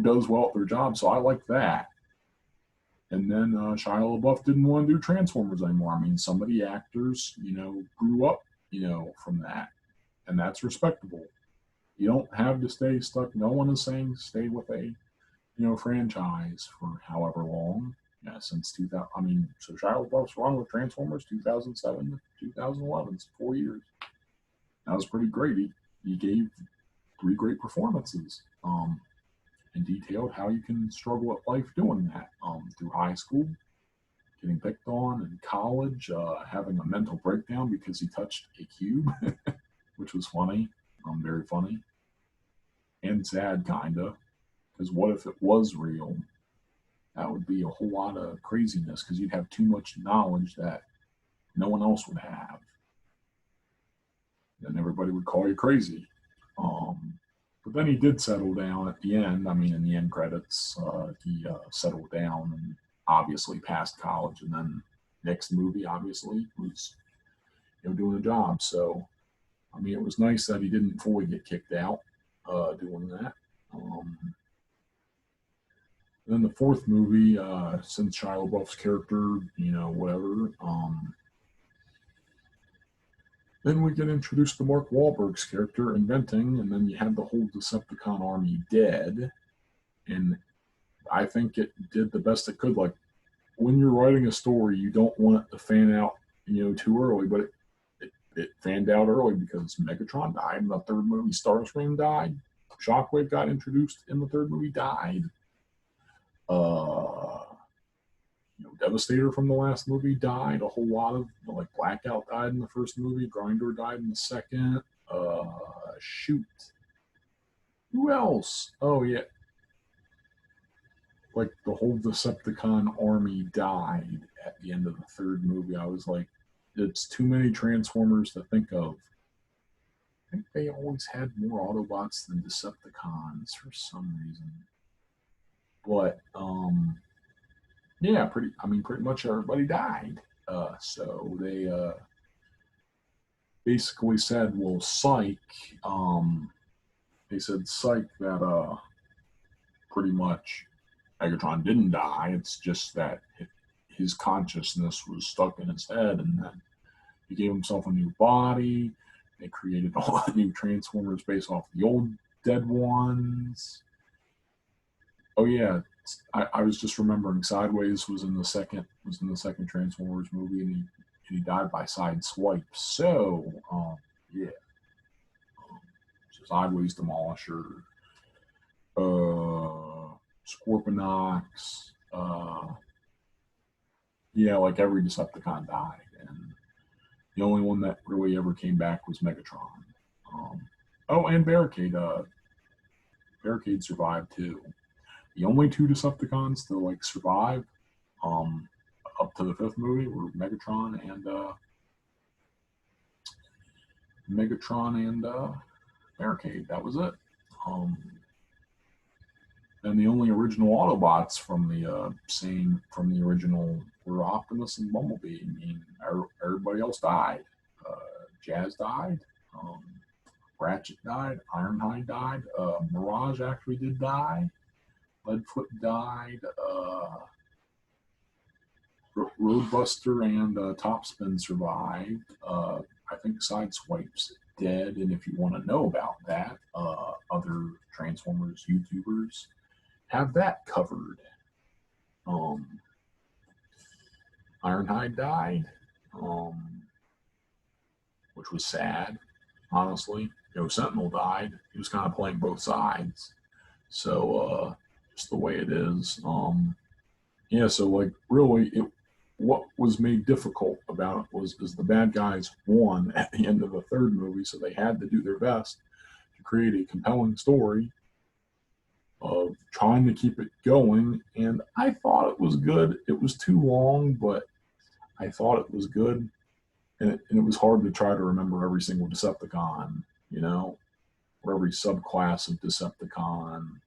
does well at their job. So I like that. And then Shia LaBeouf didn't want to do Transformers anymore. I mean, some of the actors, grew up, from that, and that's respectable. You don't have to stay stuck. No one is saying stay with a, franchise for however long. Yeah, since 2000. I mean, so Shia LaBeouf's run with Transformers 2007 to 2011. It's 4 years. That was pretty great. He gave 3 great performances. And detailed how you can struggle at life doing that through high school, getting picked on in college, having a mental breakdown because he touched a cube, which was funny, very funny, and sad, kinda. Because what if it was real? That would be a whole lot of craziness because you'd have too much knowledge that no one else would have. Then everybody would call you crazy. Um, but then he did settle down at the end. I mean, in the end credits, he settled down and obviously passed college. And then next movie, obviously, was doing the job. So, I mean, it was nice that he didn't fully get kicked out doing that. Then the fourth movie, since Shia LaBeouf's character, whatever, then we get introduced to Mark Wahlberg's character, Inventing, and then you have the whole Decepticon army dead. And I think it did the best it could. Like, when you're writing a story, you don't want it to fan out, too early, but it fanned out early because Megatron died in the third movie, Starscream died, Shockwave got introduced in the third movie, died. Devastator from the last movie died. A whole lot of Blackout died in the first movie. Grinder died in the second. Shoot. Who else? Oh yeah. Like the whole Decepticon army died at the end of the third movie. I was like, it's too many Transformers to think of. I think they always had more Autobots than Decepticons for some reason. But yeah, pretty much everybody died. So they basically said, well, psych. They said psych that pretty much Megatron didn't die. It's just that his consciousness was stuck in his head, and then he gave himself a new body. They created all the new Transformers based off the old dead ones. Oh yeah, I was just remembering Sideways was in the second Transformers movie, and he died by side swipe. So yeah, so Sideways, Demolisher, Scorponok, yeah, like every Decepticon died, and the only one that really ever came back was Megatron. Oh, and Barricade. Barricade survived too. The only two Decepticons to survive up to the fifth movie were Megatron and Barricade. That was it. And the only original Autobots from the original were Optimus and Bumblebee. I mean, everybody else died. Jazz died. Ratchet died. Ironhide died. Mirage actually did die. Leadfoot died. Roadbuster and Topspin survived. I think Sideswipe's dead. And if you want to know about that, other Transformers YouTubers have that covered. Ironhide died, which was sad, honestly. Sentinel died. He was kind of playing both sides. So, just the way it is. Yeah, so really, what was made difficult about it was the bad guys won at the end of the third movie, so they had to do their best to create a compelling story of trying to keep it going. And I thought it was good. It was too long, but I thought it was good. And it was hard to try to remember every single Decepticon, or every subclass of Decepticon.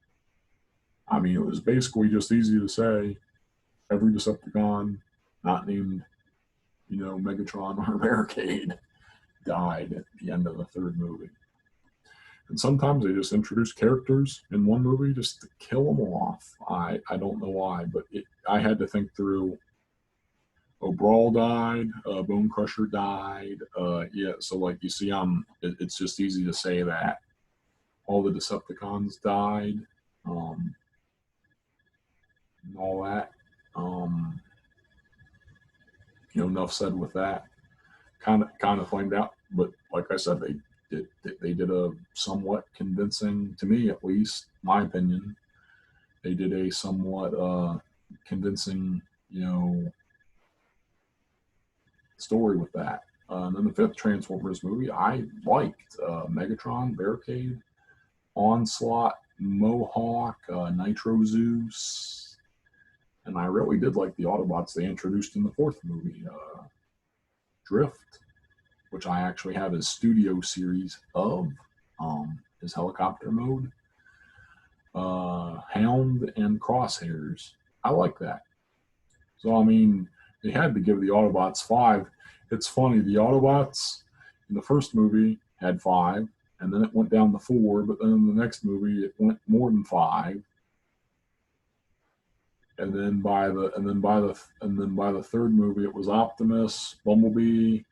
I mean, it was basically just easy to say every Decepticon not named, Megatron or Barricade died at the end of the third movie. And sometimes they just introduce characters in one movie just to kill them off. I don't know why, but I had to think through. Brawl died, Bone Crusher died. Yeah, so you see, it's just easy to say that all the Decepticons died, and all that. Enough said with that. Kind of flamed out, but like I said, they did a somewhat convincing, to me at least, my opinion. They did a somewhat convincing, story with that. And then the fifth Transformers movie, I liked Megatron, Barricade, Onslaught, Mohawk, Nitro Zeus, and I really did like the Autobots they introduced in the fourth movie, Drift, which I actually have a studio series of, his helicopter mode, Hound, and Crosshairs. I like that. So, I mean, they had to give the Autobots 5. It's funny, the Autobots in the first movie had 5, and then it went down to 4, but then in the next movie it went more than 5. And then by the third movie it was Optimus, Bumblebee,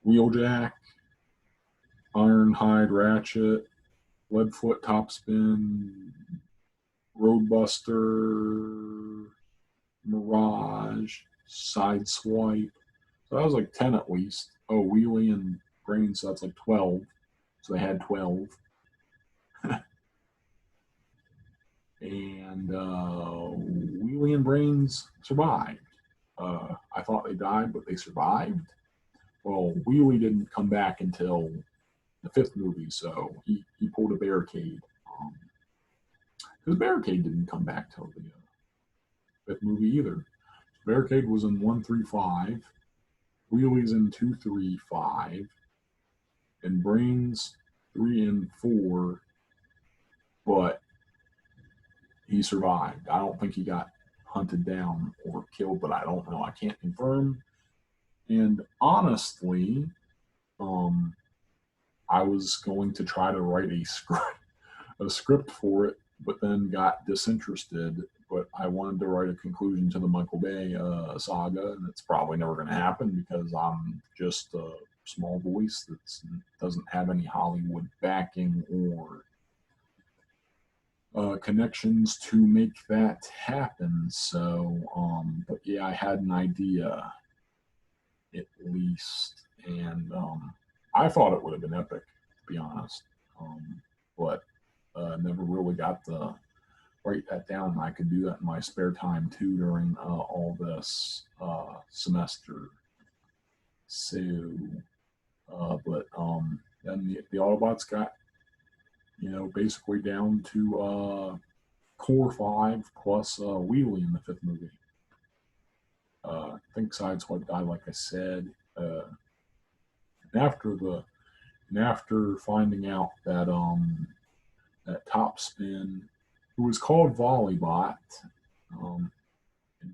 Wheeljack, Ironhide, Ratchet, Leadfoot, Topspin, Roadbuster, Mirage, Sideswipe. So that was like 10 at least. Oh, Wheelie and Brains, so that's like 12. So they had 12. And Wheelie and Brains survived. I thought they died, but they survived. Well, Wheelie didn't come back until the fifth movie, so he pulled a Barricade. Because Barricade didn't come back till the fifth movie either. Barricade was in 1 through 5, Wheelie's in 2 3 5, and Brains 3 and 4, but he survived. I don't think he got hunted down or killed, but I don't know. I can't confirm. And honestly, I was going to try to write a script for it, but then got disinterested. But I wanted to write a conclusion to the Michael Bay saga, and it's probably never going to happen because I'm just a small voice that doesn't have any Hollywood backing or connections to make that happen. So, but yeah, I had an idea at least, and I thought it would have been epic, to be honest. But never really got to write that down. I could do that in my spare time too during all this semester. So, but then the Autobots got, basically down to core 5 plus Wheelie in the fifth movie. I think Sideswipe died, like I said. After finding out that that Topspin, who was called Volleybot, and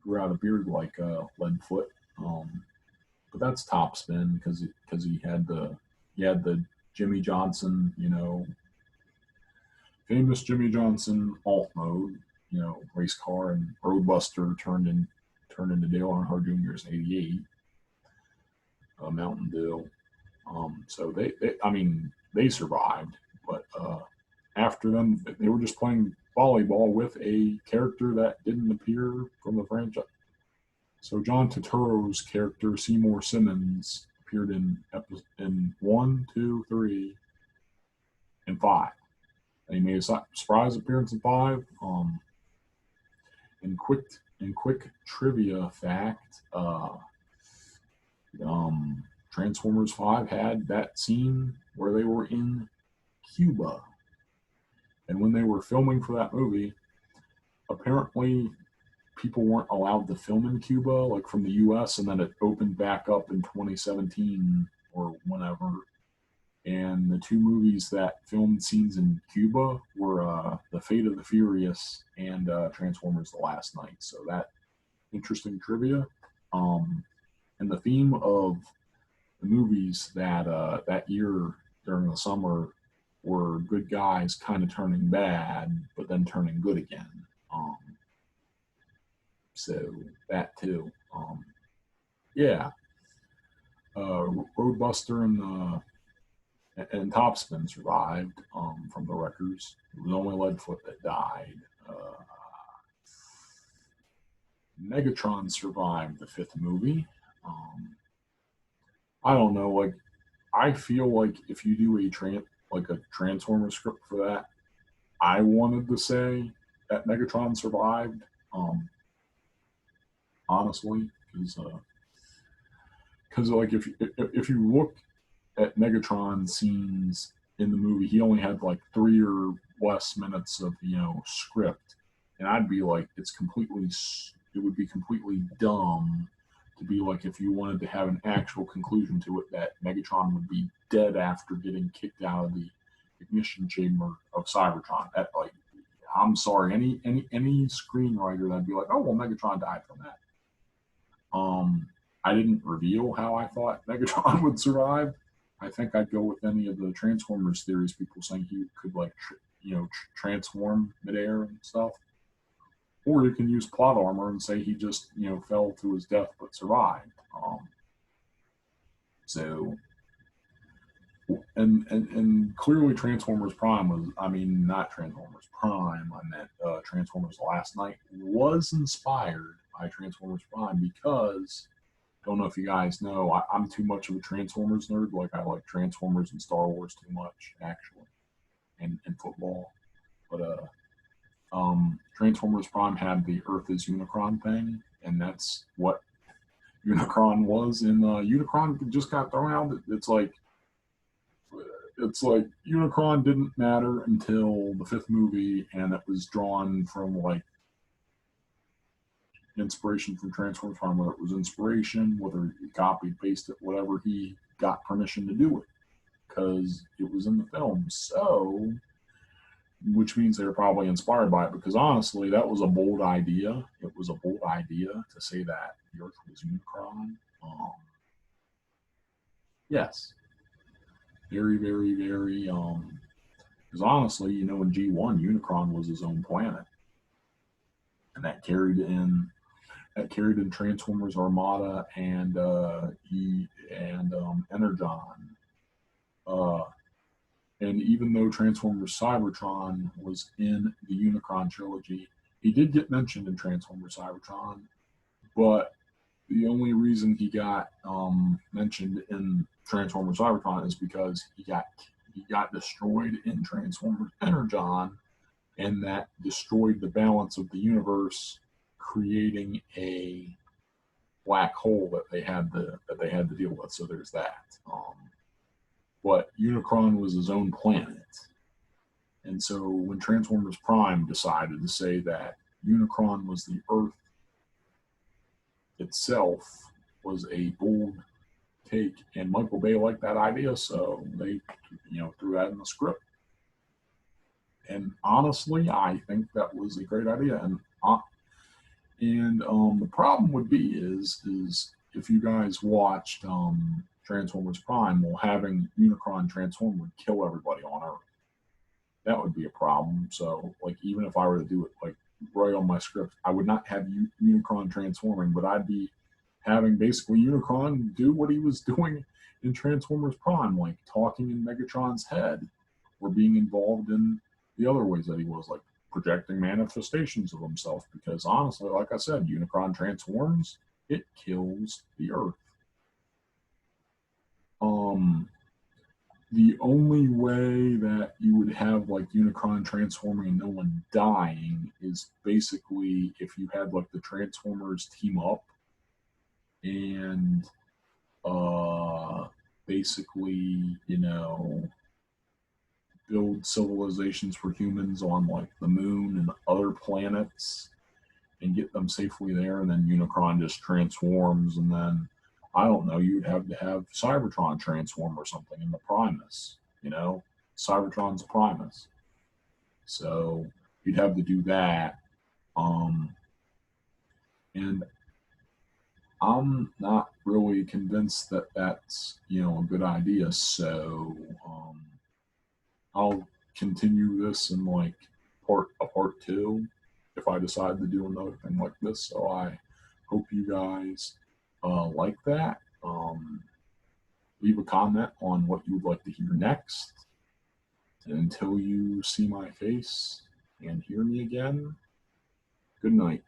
grew out a beard like Leadfoot, but that's Topspin because he had the Jimmy Johnson, famous Jimmy Johnson alt mode, race car, and Roadbuster turned into Dale Earnhardt Jr.'s '88, Mountain Dew. So they survived, but after them, they were just playing volleyball with a character that didn't appear from the franchise. So John Turturro's character Seymour Simmons appeared in 1, 2, 3, and 5. And he made a surprise appearance in 5. In quick trivia fact, Transformers 5 had that scene where they were in Cuba. And when they were filming for that movie, apparently people weren't allowed to film in Cuba, like from the US, and then it opened back up in 2017 or whenever. And the two movies that filmed scenes in Cuba were The Fate of the Furious and Transformers The Last Night. So that interesting trivia. And the theme of the movies that year during the summer were good guys kind of turning bad, but then turning good again. So that too. Yeah. Roadbuster and Topspin survived from the wreckers. It was only Leadfoot that died. Megatron survived the fifth movie. I don't know. Like, I feel like if you do a Transformer script for that, I wanted to say that Megatron survived. Honestly, because because like if you look at Megatron scenes in the movie, he only had like 3 or less minutes of script, and I'd be like, it would be completely dumb to be like, if you wanted to have an actual conclusion to it, that Megatron would be dead after getting kicked out of the ignition chamber of Cybertron. That, like, I'm sorry, any screenwriter that'd be like, oh well, Megatron died from that. I didn't reveal how I thought Megatron would survive. I think I'd go with any of the Transformers theories, people saying he could like transform midair and stuff. Or you can use plot armor and say he just fell to his death but survived. So and clearly Transformers Prime was, I mean, not Transformers Prime, I meant Transformers Last Night was inspired by Transformers Prime, because don't know if you guys know, I'm too much of a Transformers nerd. Like, I like Transformers and Star Wars too much, actually, and football. But Transformers Prime had the Earth is Unicron thing, and that's what Unicron was. And Unicron just got thrown out. It's like Unicron didn't matter until the 5th movie, and it was drawn from like inspiration from Transformers Prime, whether it was inspiration, whether he copied, pasted, whatever, he got permission to do it because it was in the film. So, which means they were probably inspired by it, because honestly, that was a bold idea. It was a bold idea to say that the Earth was Unicron. Yes. Very, very, very, because honestly, in G1, Unicron was his own planet. And that carried in Transformers Armada and Energon. And even though Transformers Cybertron was in the Unicron trilogy, he did get mentioned in Transformers Cybertron, but the only reason he got mentioned in Transformers Cybertron is because he got destroyed in Transformers Energon, and that destroyed the balance of the universe, creating a black hole that they had to deal with. So there's that. But Unicron was his own planet, and so when Transformers Prime decided to say that Unicron was the Earth itself, was a bold take, and Michael Bay liked that idea, so they threw that in the script. And honestly, I think that was a great idea. And the problem would be is if you guys watched Transformers Prime, well, having Unicron transform would kill everybody on Earth. That would be a problem. So, like, even if I were to do it like right on my script, I would not have Unicron transforming, but I'd be having basically Unicron do what he was doing in Transformers Prime, like talking in Megatron's head, or being involved in the other ways that he was, like projecting manifestations of himself. Because honestly, like I said, Unicron transforms, it kills the Earth. The only way that you would have like Unicron transforming and no one dying is basically if you had like the Transformers team up and basically, build civilizations for humans on like the moon and other planets and get them safely there, and then Unicron just transforms, and then I don't know, you'd have to have Cybertron transform or something in the Primus, Cybertron's Primus. So you'd have to do that. And I'm not really convinced that that's, a good idea. So I'll continue this in like part 2 if I decide to do another thing like this. So I hope you guys like that. Leave a comment on what you would like to hear next. And until you see my face and hear me again, good night.